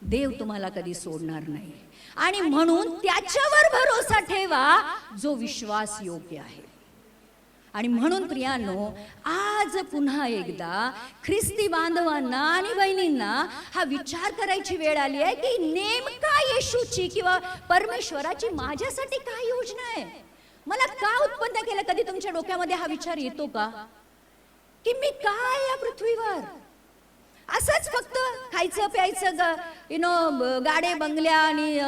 S1: देव तुम्हाला कधी सोडणार नाही. आणि म्हणून त्याच्यावर भरोसा ठेवा जो विश्वास योग्य आहे. आणि म्हणून प्रियांनो, आज पुन्हा एकदा ख्रिस्ती बांधवांना आणि बहिणींना हा विचार करायची वेळ आली आहे की नेमका येशूची किंवा परमेश्वराची माझ्यासाठी काय योजना आहे, मला का उत्पन्न केलं. कधी तुमच्या डोक्यामध्ये हा विचार येतो का की मी काय या पृथ्वीवर असंच फक्त खायचं प्यायचं, गाडे बंगल्या आणि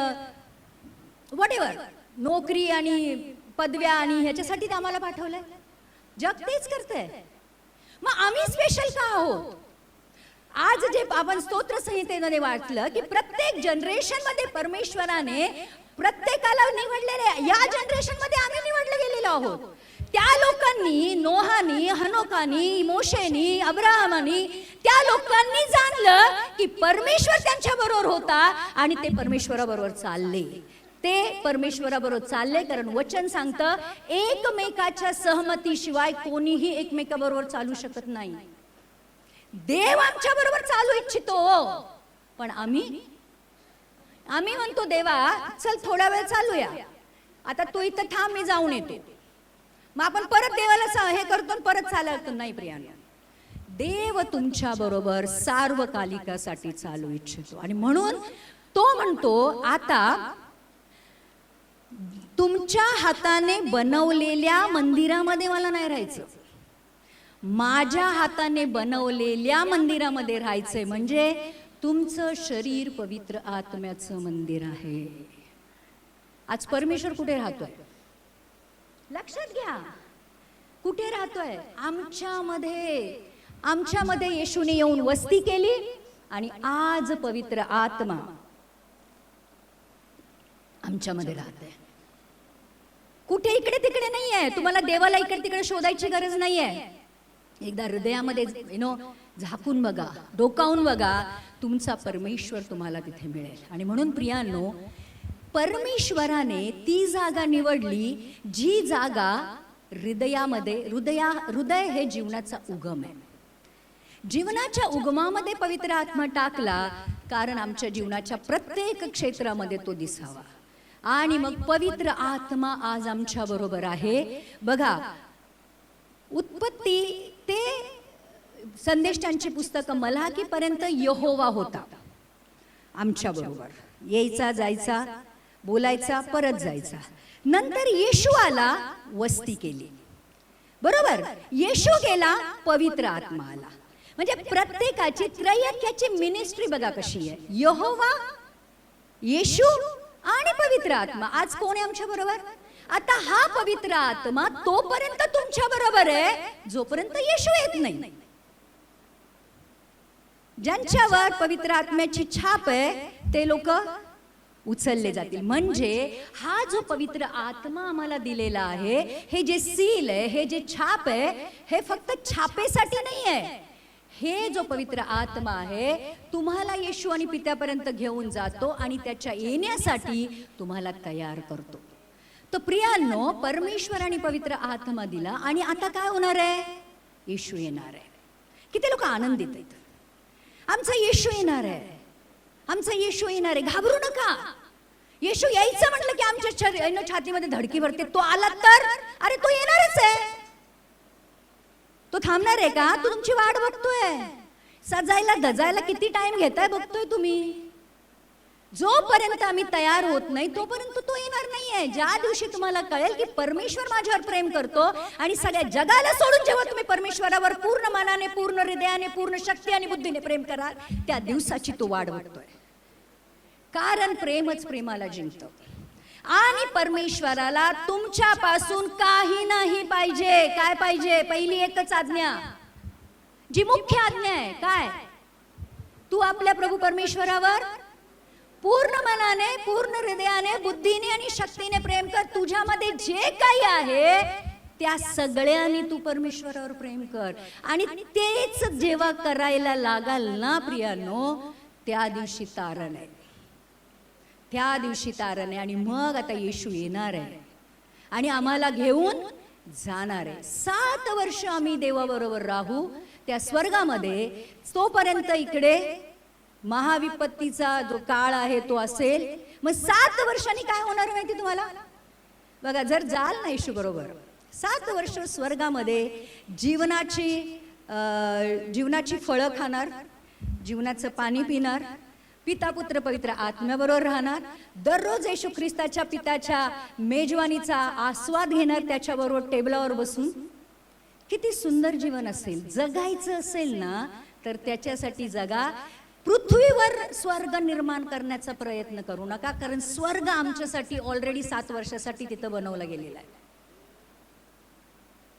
S1: व्हॉटएव्हर, नोकरी आणि पदव्या आणि ह्याच्यासाठी आम्हाला पाठवलंय. जग तेच करतंय, मग आम्ही स्पेशल का आहोत. आज जे आपण स्तोत्र संहितेमध्ये वाचलं की प्रत्येक जनरेशन मध्ये परमेश्वराने प्रत्येकाला निवडलेले, या जनरेशन मध्ये आम्ही निवडले गेलेलो आहोत. त्या लोकांनी, नोहानी, हनोकानी, मोशेनी, अब्राहमानी, त्या लोकांनी जाणलं की परमेश्वर त्यांच्या बरोबर होता आणि ते परमेश्वराबरोबर चालले. ते परमेश्वराबरोबर चालले, कारण वचन सांगतं एकमेकाच्या सहमतीशिवाय कोणीही एकमेकाबरोबर चालू शकत नाही. देव आमच्या बरोबर चालू इच्छितो, पण आम्ही म्हणतो देवा चल थोडा वेळ चालूया, आता तू इथं थांब, मी जाऊन येतो. मग आपण परत देवाला हे करतो, परत चालतो. नाही प्रियांनो, देव तुमच्या बरोबर सार्वकालिकासाठी चालू इच्छितो. आणि म्हणून तो म्हणतो, आता तुमच्या हाताने बनवलेल्या मंदिरामध्ये मला नाही राहायचं, माझ्या हाताने बनवलेल्या मंदिरामध्ये राहायचंय. म्हणजे तुमचं शरीर पवित्र आत्म्याचं मंदिर आहे. आज परमेश्वर कुठे राहतोय, लक्षात घ्या, कुठे राहतोय. आमच्यामध्ये येशूने येऊन वस्ती केली आणि आज पवित्र आत्मा आमच्यामध्ये राहते. कुठे इकडे तिकडे नाहीये. तुम्हाला देवाला इकडे तिकडे शोधायची गरज नाहीये. एकदा हृदयामध्ये झाकून बघा, डोकावून बघा, तुमचा परमेश्वर तुम्हाला तिथे मिळेल. आणि म्हणून प्रियांनो, परमेश्वराने ती जागा निवडली जी जागा हृदयामध्ये, हृदय हे जीवनाचा उगम आहे. जीवनाच्या उगमामध्ये पवित्र आत्मा टाकला, कारण आमच्या जीवनाच्या प्रत्येक क्षेत्रामध्ये तो दिसावा. आणि मग पवित्र आत्मा आज आमच्या बरोबर आहे. बघा, उत्पत्ती ते संदेष्टांची पुस्तक मलाकी पर्यंत यहोवा होता आमच्या बरोबर, यायचा जायचा, बोलायचा, परत जायचा. नंतर येशू आला, वस्ती केली, बरोबर. येशू गेला, पवित्र आत्मा आला. म्हणजे प्रत्येकाची त्रैक्याची मिनिस्ट्री बघा कशी आहे. यहोवा, येशू आणि पवित्र आत्मा. आज कोण आहे आमच्या बरोबर. आता हा पवित्र आत्मा तोपर्यंत तुमच्या बरोबर आहे जोपर्यंत येशू येत नाही. ज्यांच्यावर पवित्र आत्म्याची छाप आहे ते लोक उचलले जातील. म्हणजे हा जो पवित्र आत्मा आम्हाला दिलेला आहे, हे जे सील आहे, हे जे छाप आहे, हे फक्त छापेसाठी नाही आहे. हे जो पवित्र आत्मा आहे तुम्हाला येशू आणि पित्यापर्यंत घेऊन जातो आणि त्याच्या येण्यासाठी तुम्हाला तयार करतो. तर प्रियांनो, परमेश्वराने पवित्र आत्मा दिला आणि आता काय होणार आहे, येशू येणार आहे. किती लोक आनंदित आहेत, आमचा येशू येणार आहे, आमचा येशू येणार आहे. घाबरू नका. येशू यायचं म्हटलं की आमच्या छातीमध्ये धडकी भरते. तो आला तर अरे तो येणारच आहे. तो थांबणार आहे का. तो तुमची वाट बघतोय. सजायला धजायला किती टाइम घेताय बघतोय तुम्ही. जोपर्यंत आम्ही तयार होत नाही तोपर्यंत तो येणार नाहीये. ज्या दिवशी तुम्हाला कळेल की परमेश्वर माझ्यावर प्रेम करतो आणि सगळ्या जगाला सोडून जेव्हा तुम्ही परमेश्वरावर पूर्ण मनाने, पूर्ण हृदयाने, पूर्ण शक्ती आणि बुद्धीने प्रेम कराल, त्या दिवसाची तो वाट बघतोय. कारण प्रेमच प्रेमाला जिंकतं. आणि परमेश्वराला तुमच्यापासून काही नाही पाहिजे. काय पाहिजे. पहिली एकच आज्ञा, जी मुख्य आज्ञा आहे, काय. तू आपल्या प्रभू परमेश्वरावर पूर्ण मनाने, पूर्ण हृदयाने, बुद्धीने आणि शक्तीने प्रेम कर. तुझ्यामध्ये जे काही आहे त्या सगळ्यांनी तू परमेश्वरावर प्रेम कर. आणि तेच जेव्हा करायला लागाल ना प्रियानो, त्या दिवशी तारण आहे, त्या दिवशी तारण आहे. आणि मग आता येशू येणार आहे आणि आम्हाला घेऊन जाणार आहे. 7 वर्ष आम्ही देवाबरोबर राहू त्या स्वर्गामध्ये. तोपर्यंत इकडे महाविपत्तीचा जो काळ आहे तो असेल. मग 7 वर्षांनी काय होणार माहिती तुम्हाला? बघा, जर जाल ना येशू बरोबर 7 वर्ष स्वर्गामध्ये जीवनाची फळं खाणार, जीवनाचं पाणी पिणार, पिता पुत्र पवित्र आत्म्याबरोबर राहणार, दररोज येशू ख्रिस्ताच्या पिताच्या मेजवानीचा आस्वाद घेणार, त्याच्याबरोबर टेबलावर बसून. किती सुंदर जीवन असेल. जगायचं असेल ना तर त्याच्यासाठी जगा. पृथ्वीवर स्वर्ग निर्माण करण्याचा प्रयत्न करू नका, कारण स्वर्ग आमच्यासाठी ऑलरेडी 7 वर्षासाठी तिथं बनवला गेलेला आहे.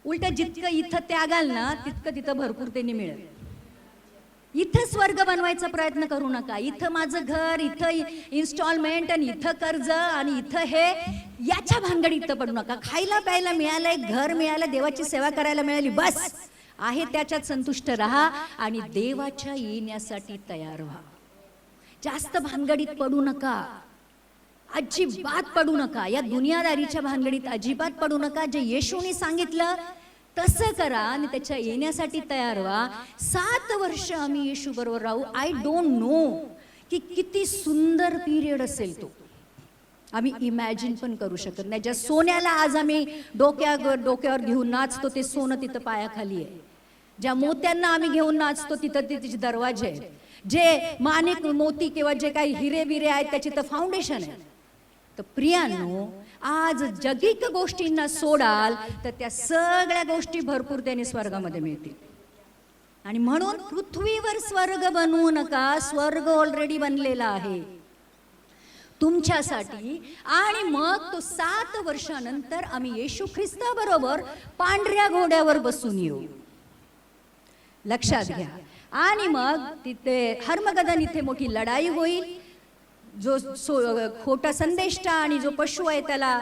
S1: उलट जितकं इथं त्यागाल ना तितकं तिथं भरपूर त्यांनी मिळेल. इथं स्वर्ग बनवायचा प्रयत्न करू नका. इथं माझं घर, इथं इन्स्टॉलमेंट आणि इथं कर्ज आणि इथं हे, याच्या भानगडीत इथं पडू नका. खायला प्यायला मिळालंय, घर मिळालं, देवाची सेवा करायला मिळाली, बस आहे त्याच्यात संतुष्ट राहा आणि देवाच्या येण्यासाठी तयार व्हा. जास्त भानगडीत पडू नका, अजिबात पडू नका. या दुनियादारीच्या भानगडीत अजिबात पडू नका. जे येशूने सांगितलं तसं करा आणि त्याच्या येण्यासाठी तयार व्हा. 7 वर्ष आम्ही येशू बरोबर राहू. आय डोंट नो की किती सुंदर पिरियड असेल तो. आम्ही इमॅजिन पण करू शकत नाही. ज्या सोन्याला आज आम्ही डोक्यावर घेऊन नाचतो ते सोनं तिथं पायाखाली आहे. ज्या मोत्यांना आम्ही घेऊन नाचतो तिथं तिचे दरवाजे आहेत. जे माणिक मोती किंवा जे काही हिरे बिरे आहेत त्याची तर फाउंडेशन आहे. तर प्रियांनो, आज जगिक गोष्टींना सोडाल तर त्या सगळ्या गोष्टी भरपूर त्याने स्वर्गामध्ये मिळतील. आणि म्हणून पृथ्वीवर स्वर्ग बनवू नका. स्वर्ग ऑलरेडी बनलेला आहे तुमच्यासाठी. आणि मग तो 7 वर्षानंतर आम्ही येशू ख्रिस्ताबरोबर पांढऱ्या घोड्यावर बसून येऊ. लक्षात घ्या. आणि मग तिथे हर्मगदन इथे मोठी लढाई होईल. जो खोटा संदेष्टा आणि जो पशु आहे त्याला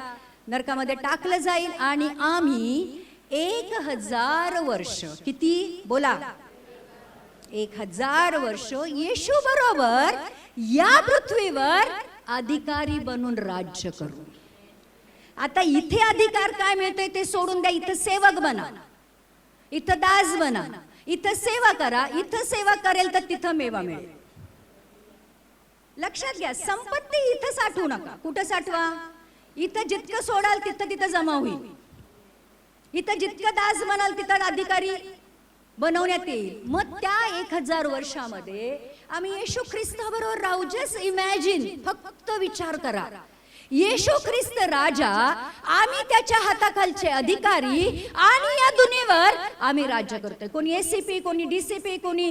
S1: नरकामध्ये टाकलं जाईल. आणि आम्ही 1000 वर्ष, किती बोला, 1000 वर्ष येशू बरोबर या पृथ्वीवर अधिकारी बनून राज्य करू. आता इथे अधिकार काय मिळतोय ते सोडून द्या. इथं सेवक बना, इथं दास बना, इथं सेवा करा. इथं सेवा करेल तर तिथं मेवा मिळेल. लक्षात घ्या. संपत्ती इथं साठवू नका. कुठं साठवा? इथं जितकं सोडाल तिथं तिथं जमा होईल. इथं जितकं दास बनाल तिथं अधिकारी बनवण्यात येईल. मग त्या 1000 वर्षामध्ये आम्ही येशू ख्रिस्ताबरोबर राहू. जस्ट इमॅजिन, फक्त विचार करा. येशू ख्रिस्त राजा, आम्ही त्याच्या हाताखालचे अधिकारी आणि या दुनियेवर आम्ही राज्य करतोय. कोणी एसीपी, कोणी डीसीपी, कोणी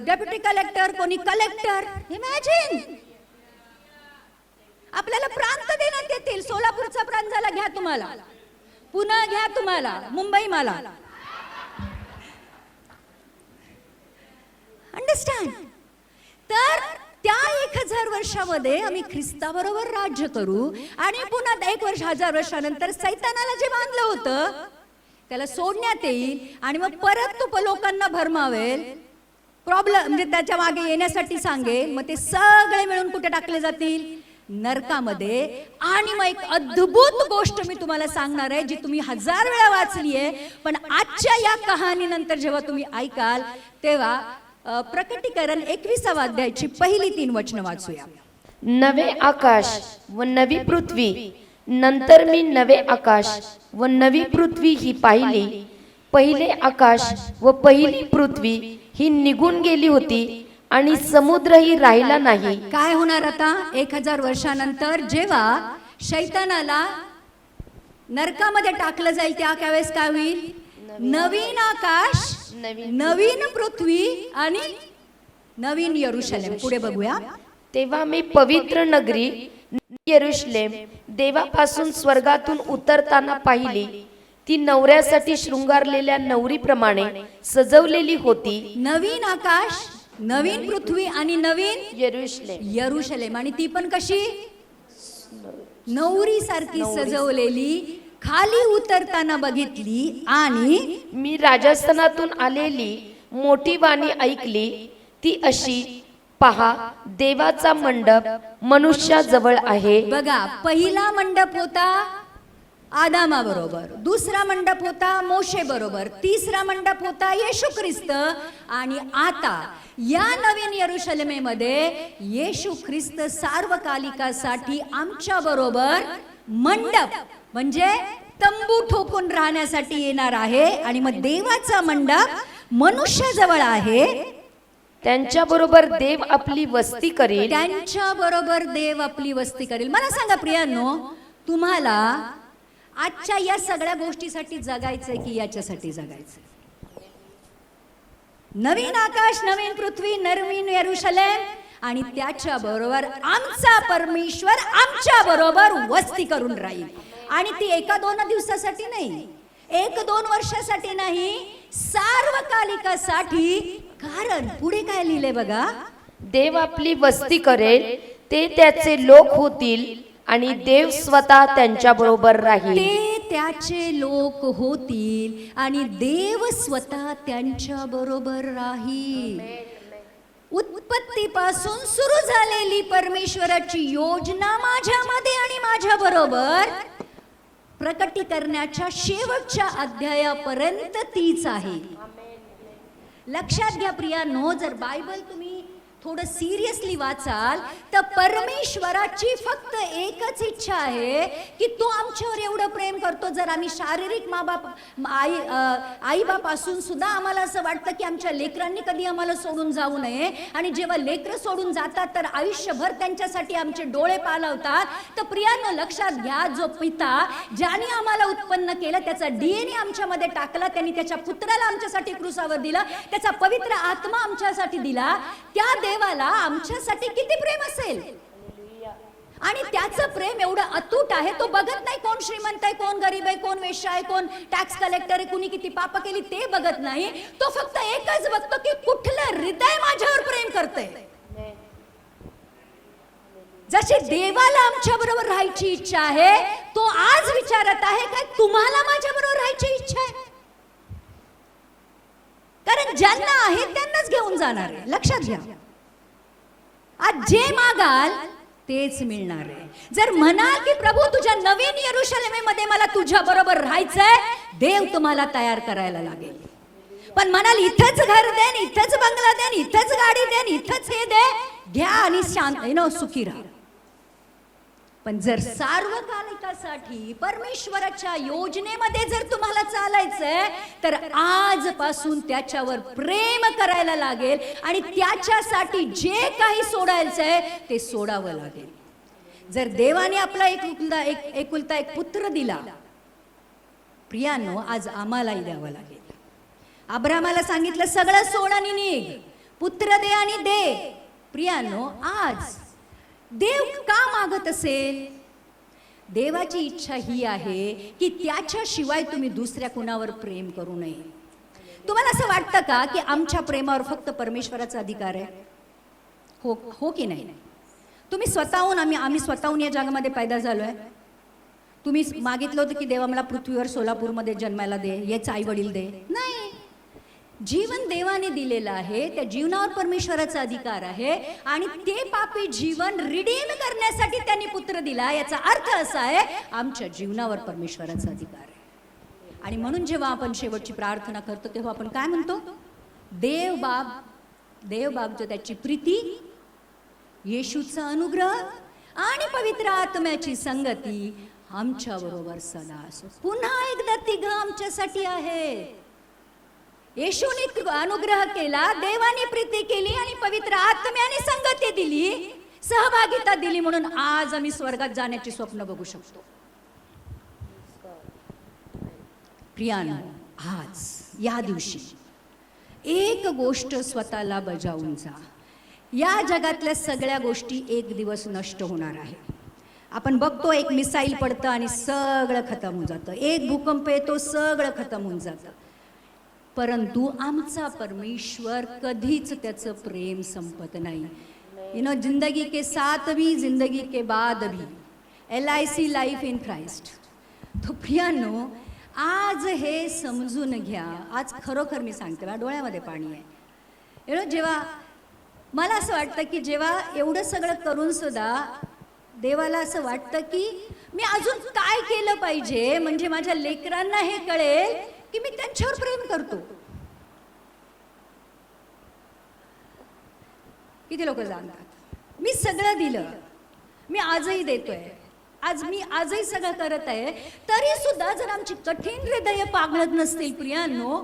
S1: डेप्युटी कलेक्टर, कोणी कलेक्टर. इमॅजिन. आपल्याला प्रांत देण्यात येतील. सोलापूरचा प्रांत झाला, घ्या तुम्हाला. पुणे घ्या तुम्हाला. मुंबई मला. अंडरस्टँड? तर त्या 1000 वर्षामध्ये आम्ही ख्रिस्ताबरोबर राज्य करू. आणि पुन्हा 1000 वर्षानंतर सैतानाला जे बांधलं होतं त्याला सोडण्यात येईल. आणि मग परत तो लोकांना भरमावेल. प्रॉब्लेम म्हणजे त्याच्या मागे येण्यासाठी सांगेल. मग ते सगळे मिळून कुठे टाकले जातील? नरकामध्ये. आणि मग एक अद्भुत गोष्ट मी तुम्हाला सांगणार आहे जी तुम्ही 1000 वेळा वाचली आहे, पण आजच्या या कहाणीनंतर जेव्हा तुम्ही ऐकाल तेव्हा प्रकटीकरण 21 अध्यायाची पहिली 3 वचनं वाचूया.
S2: नवे आकाश व नवी पृथ्वी. नंतर मी नवे आकाश व नवी पृथ्वी ही पाहिली. पहिले आकाश व पहिली पृथ्वी ही निघून गेली होती आणि समुद्रही राहिला नाही.
S1: काय होणार आता 1000 वर्षानंतर? जेव्हा शैतानाला नरकामध्ये टाकलं जाईल त्यावेळेस काय होईल? नवीन आकाश, नवीन पृथ्वी आणि नवीन यरूशलेम. पुढे बघूया.
S2: तेव्हा मी पवित्र नगरी यरूशलेम देवापासून स्वर्गातून उतरताना पाहिली. ती नवऱ्यासाठी शृंगारलेल्या नवरीप्रमाणे सजवलेली होती.
S1: नवीन आकाश, नवीन पृथ्वी आणि नवीन यरूशलेम. आणि ती पण कशी? नवरी सारखी सजवलेली. खाली उतरताना बघितली आणि
S2: मी राजस्थानातून आलेली मोठी वाणी ऐकली, ती अशी, पहा, देवाचा मंडप मनुष्याजवळ आहे.
S1: बघा, पहिला मंडप होता आदामा बरोबर, दुसरा मंडप होता मोशे बरोबर, तिसरा मंडप होता येशू ख्रिस्त, आणि आता या नवीन यरुशलेमेमध्ये येशू ख्रिस्त सार्वकालिकासाठी आमच्या बरोबर मंडप म्हणजे तंबू ठोकून राहण्यासाठी येणार आहे. आणि मग देवाचा मंडप मनुष्याजवळ आहे.
S2: त्यांच्या बरोबर देव आपली वस्ती करेल.
S1: त्यांच्या बरोबर देव आपली वस्ती करेल. मला सांगा प्रियांनो, तुम्हाला आजच्या या सगळ्या गोष्टीसाठी जगायचंय की याच्यासाठी जगायचंय? नवीन आकाश, नवीन पृथ्वी, नवीन यरुशलेम, आणि त्याच्या बरोबर आमचा परमेश्वर आमच्या बरोबर वस्ती करून राहील. आणि ती एका दोन दिवसासाठी नाही, एक दोन वर्षासाठी नाही, सार्वकालिकासाठी. कारण पुढे काय लिहिले बघा,
S2: देव आपली वस्ती करेल, ते त्याचे लोक होतील आणि देव स्वतः त्यांच्या बरोबर राहील.
S1: ते त्याचे लोक होतील आणि देव स्वतः त्यांच्या बरोबर राहील. उत्पत्तीपासून सुरू झालेली परमेश्वराची योजना माझ्यामध्ये आणि माझ्या बरोबर प्रकटीकरणाच्या शेवटच्या अध्यायापर्यंत तीच आहे. लक्षात घ्या प्रियांनो, जर बायबल तुम्ही थोडं सिरियसली वाचाल तर परमेश्वराची फक्त एकच इच्छा आहे की तो आमच्यावर एवढं प्रेम करतो. जर आम्ही शारीरिक आई बाप असून सुद्धा आम्हाला असं वाटतं की आमच्या लेकरांनी कधी आम्हाला सोडून जाऊ नये, आणि जेव्हा लेकरं सोडून जातात तर आयुष्यभर त्यांच्यासाठी आमचे डोळे पालवतात. तर प्रियांनो लक्षात घ्या, जो पिता ज्याने आम्हाला उत्पन्न केलं, त्याचा DNA आमच्यामध्ये टाकला, त्यांनी त्याच्या पुत्राला आमच्यासाठी क्रूसावर दिला, त्याचा पवित्र आत्मा आमच्यासाठी दिला, त्या देवाला आमच्यासाठी किती प्रेम असेल. आणि त्याचं प्रेम एवढं अतूट आहे, तो बघत नाही कोण श्रीमंत आहे, कोण गरीब आहे, कोण वेश्या आहे, कोण टॅक्स कलेक्टर आहे, कुणी किती पाप केली ते बघत नाही. तो फक्त एकच बघतो की कुठलं हृदय माझ्यावर प्रेम करतंय. जशी देवाला आमच्या बरोबर राहायची इच्छा आहे, तो आज विचारत आहे काय तुम्हाला माझ्या बरोबर राहायची इच्छा आहे? कारण ज्यांना आहे त्यांनाच घेऊन जाणार आहे. लक्षात घ्या, आज जे मागाल तेच मिळणार आहे. जर म्हणाल की प्रभू तुझ्या नवीन यरुशलेमेमध्ये मला तुझ्या बरोबर राहायचंय, देव तुम्हाला तयार करायला लागेल. पण म्हणाल इथंच घर देन, इथंच बंगला देन, इथंच गाडी देन, इथंच हे दे, घ्या आणि शांत सुखी राहा. पण जर सार्वकालिकासाठी परमेश्वराच्या योजनेमध्ये जर तुम्हाला चालायचंय तर आजपासून त्याच्यावर प्रेम करायला लागेल आणि त्याच्यासाठी जे काही सोडायचंय ते सोडावं लागेल. जर देवाने आपला एकुलता एक पुत्र दिला, प्रियांनो आज आम्हालाही द्यावं लागेल. अब्रामाला सांगितलं सगळं सोड आणि निघ, पुत्र दे आणि दे. प्रियांनो आज देव का मागत असेल? देवाची इच्छा ही आहे की त्याच्याशिवाय तुम्ही दुसऱ्या कुणावर प्रेम करू नये. तुम्हाला असं वाटतं का की आमच्या प्रेमावर फक्त परमेश्वराचा अधिकार आहे? हो की नाही? तुम्ही स्वतःहून आम्ही स्वतःहून या जगामध्ये पैदा झालोय. तुम्ही मागितलं होतं की देवा मला पृथ्वीवर सोलापूरमध्ये जन्माला दे, याच आई वडील दे? नाही. जीवन देवाने दिलेलं आहे, त्या जीवनावर परमेश्वराचा अधिकार आहे आणि ते पापी जीवन रिडीम करण्यासाठी त्यांनी पुत्र दिला. याचा अर्थ असा आहे आमच्या जीवनावर परमेश्वराचा अधिकार आहे. आणि म्हणून जेव्हा आपण शेवटची प्रार्थना करतो तेव्हा आपण काय म्हणतो? देव बाप जो त्याची प्रीती, येशूचा अनुग्रह आणि पवित्र आत्म्याची संगती आमच्या बरोबर सदा असो. पुन्हा एकदा तिघ आमच्यासाठी आहे. येशूने अनुग्रह केला, देवाने प्रीती केली आणि पवित्र आत्म्याने संगती दिली, सहभागिता दिली, म्हणून आज आम्ही स्वर्गात जाण्याची स्वप्न बघू शकतो. प्रियांनो, आज या दिवशी एक गोष्ट स्वतःला बजावून जा. या जगातल्या सगळ्या गोष्टी एक दिवस नष्ट होणार आहे. आपण बघतो एक मिसाईल पडतं आणि सगळं खतम होऊन जातं, एक भूकंप येतो सगळं खतम होऊन जातं. परंतु आमचा परमेश्वर कधीच त्याचं प्रेम संपत नाही. जिंदगी के साथ भी, जिंदगी के बाद भी. LIC life in Christ. तो प्रियांनो, आज हे समजून घ्या. आज खरोखर मी सांगते, माझ्या डोळ्यामध्ये पाणी आहे. जेव्हा मला असं वाटतं की जेव्हा एवढं सगळं करून सुद्धा देवाला असं वाटतं की मी अजून काय केलं पाहिजे म्हणजे माझ्या लेकरांना हे कळेल की मी त्यांच्यावर प्रेम करतो. किती लोक जाणतात मी सगळं दिलं, मी आजही देतोय, मी आजही सगळं करत आहे, तरी सुद्धा जर आमची कठीण हृदय पागळत नसतील प्रियांनो,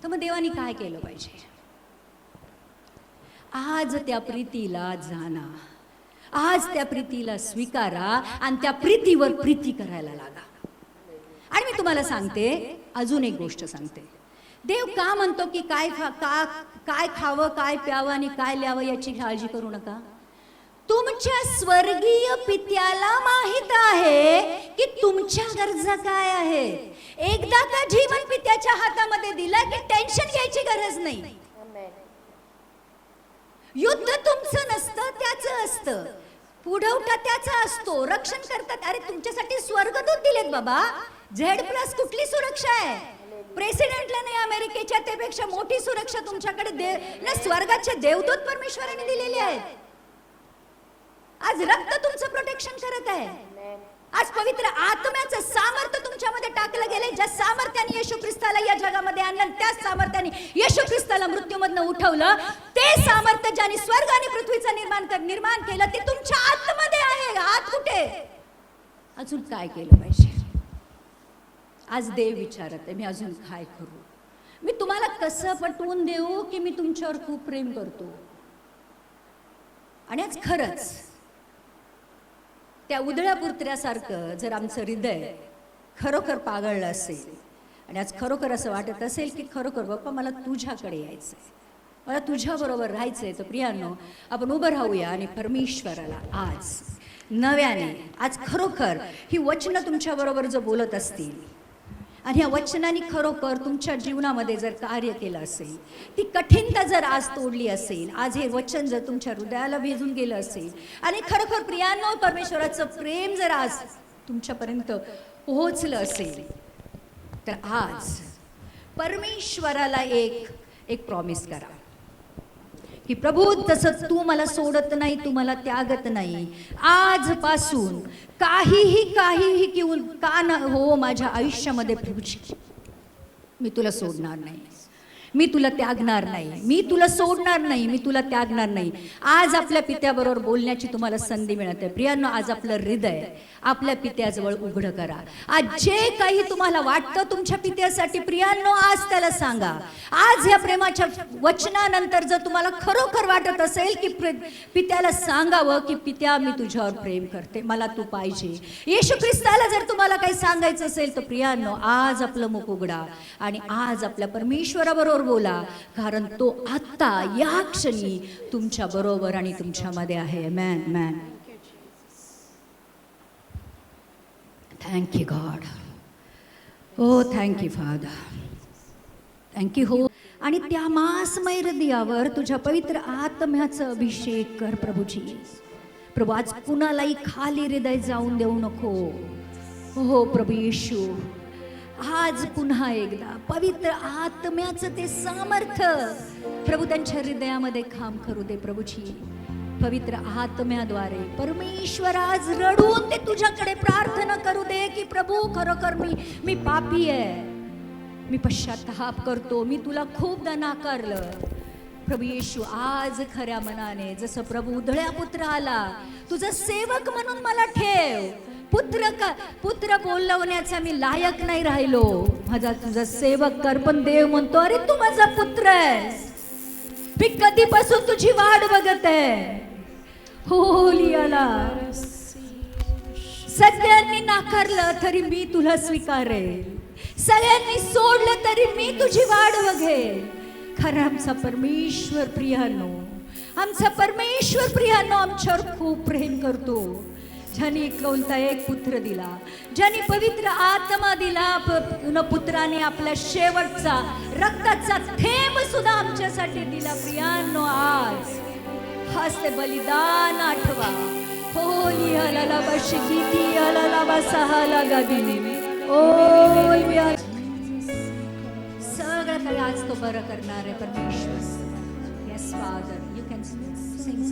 S1: तर मग देवानी काय केलं पाहिजे? आज त्या प्रीतीला जाणा, आज त्या प्रीतीला स्वीकारा आणि त्या प्रीतीवर प्रीती करायला लागा. आणि मी तुम्हाला सांगते, अजून एक गोष्ट सांगते. देव का म्हणतो की काय खावं, काय प्यावं आणि काय ल्यावं याची काळजी करू नका? तुमच्या स्वर्गीय पित्याला माहित आहे की तुमच्या गरजा काय आहेत. एकदा का जीवन पित्याच्या हातामध्ये दिला की टेन्शन घ्यायची गरज नाही. युद्ध तुमचं नसतं, त्याचं असतं. पुढवठा त्याचा असतो, रक्षण करतात. अरे तुमच्यासाठी स्वर्गदूत दिलेत बाबा. Z+ कुठली सुरक्षा आहे? प्रेसिडेंटला नाही अमेरिकेच्या, त्यापेक्षा मोठी सुरक्षा तुमच्याकडे स्वर्गाचे देवदूत परमेश्वराने दिलेले आहेत. आज रक्त तुमचं प्रोटेक्शन करत आहे. आज पवित्र आत्म्याचं सामर्थ्य तुमच्यामध्ये टाकलं गेलंय. ज्या सामर्थ्याने येशू ख्रिस्ताला या जगामध्ये आणलं, त्याच सामर्थ्याने येशू ख्रिस्ताला मृत्यूमधनं उठवलं. ते सामर्थ्य ज्याने स्वर्ग आणि पृथ्वीचं निर्माण केलं, ते तुमच्या आतमध्ये आहे. आत कुठे? अजून काय केलं पाहिजे? आज देव विचारत आहे, मी अजून काय करू? मी तुम्हाला कसं पटवून देऊ की मी तुमच्यावर खूप प्रेम करतो? आणि आज खरंच त्या उधळ्या पुत्र्यासारखं जर आमचं हृदय खरोखर पागळलं असेल आणि आज खरोखर असं वाटत असेल की खरोखर बाप्पा मला तुझ्याकडे यायचंय, मला तुझ्याबरोबर राहायचंय, तर प्रियांनो आपण उभं राहूया आणि परमेश्वराला आज नव्याने, आज खरोखर ही वचनं तुमच्याबरोबर जर बोलत असतील आणि ह्या वचनाने खरोखर तुमच्या जीवनामध्ये जर कार्य केलं असेल, ती कठीणता जर आज तोडली असेल, आज हे वचन जर तुमच्या हृदयाला भेजून गेलं असेल आणि खरोखर प्रियांनो परमेश्वराचं प्रेम जर आज तुमच्यापर्यंत पोहोचलं असेल, तर आज परमेश्वराला एक प्रॉमिस करा की प्रभू, तसं तू मला सोडत नाही, तू मला त्यागत नाही. आजपासून काहीही किंवा का न हो माझ्या आयुष्यामध्ये प्रभूजी, मी तुला सोडणार नाही, मी तुला त्यागणार नाही, मी तुला सोडणार नाही, मी तुला त्यागणार नाही. आज आपल्या पित्याबरोबर बोलण्याची तुम्हाला संधी मिळत आहे. प्रियांनो, आज आपलं हृदय आपल्या पित्याजवळ उघडं करा. आज जे काही तुम्हाला वाटतं तुमच्या पित्यासाठी, प्रियांनो आज त्याला सांगा. आज या प्रेमाच्या वचनानंतर जर तुम्हाला खरोखर वाटत असेल की पित्याला सांगावं की पित्या, मी तुझ्यावर प्रेम करते, मला तू पाहिजे. येशू ख्रिस्ताला जर तुम्हाला काही सांगायचं असेल, तर प्रियांनो आज आपलं मुख उघडा आणि आज आपल्या परमेश्वराबरोबर बोला, कारण तो आता या क्षणी तुमच्या बरोबर आणि तुमच्यामध्ये आहे. Man thank you God. Oh thank you father, thank you. हो, आणि त्या मासमय हृदयावर तुझ्या पवित्र आत्म्याचा अभिषेक कर प्रभूजी. प्रभू, आज कुणालाही खाली हृदय जाऊन देऊ नको. हो प्रभू येशू, आज पुन्हा एकदा पवित्र आत्म्याचं ते सामर्थ्य प्रभू त्यांच्या हृदयामध्ये काम करू दे प्रभूजी. पवित्र आत्म्याद्वारे परमेश्वर आज रडून ते तुझ्याकडे प्रार्थना करू दे की प्रभू, खरोखर मी पापी आहे, मी पश्चाताप करतो, मी तुला खूपदा नाकारलं. प्रभू येशू, आज खऱ्या मनाने जसं प्रभू उधळ्या पुत्र आला, तुझा सेवक म्हणून मला ठेव. पुत्र बोलवण्याचा मी लायक नाही राहिलो, माझा तुझा सेवक कर. पण देव म्हणतो, अरे तू माझा पुत्र आहेस, मी कधीपासून तुझी वाट बघत आहे. होली आला, सगळ्यांनी नाकारलं तरी मी तुला स्वीकारेल, सगळ्यांनी सोडलं तरी मी तुझी वाट बघेल. खरं आमचा परमेश्वर प्रियानो, आमचा परमेश्वर प्रियानो आमच्यावर खूप प्रेम करतो. ज्याने कोणता एक पुत्र दिला, ज्याने पवित्र आत्मा दिला, पुत्राने आपल्या शेवटचा रक्ताचा थेंब सुद्धा आमच्यासाठी दिला. प्रियांनो, आज ते बलिदान आठवा. होली हलाला बशगीती हलाला बसहाला गादिनी. All we are. सगळं काही आज तो बरं करणार आहे परमेश्वर. Yes, Father. You can sing.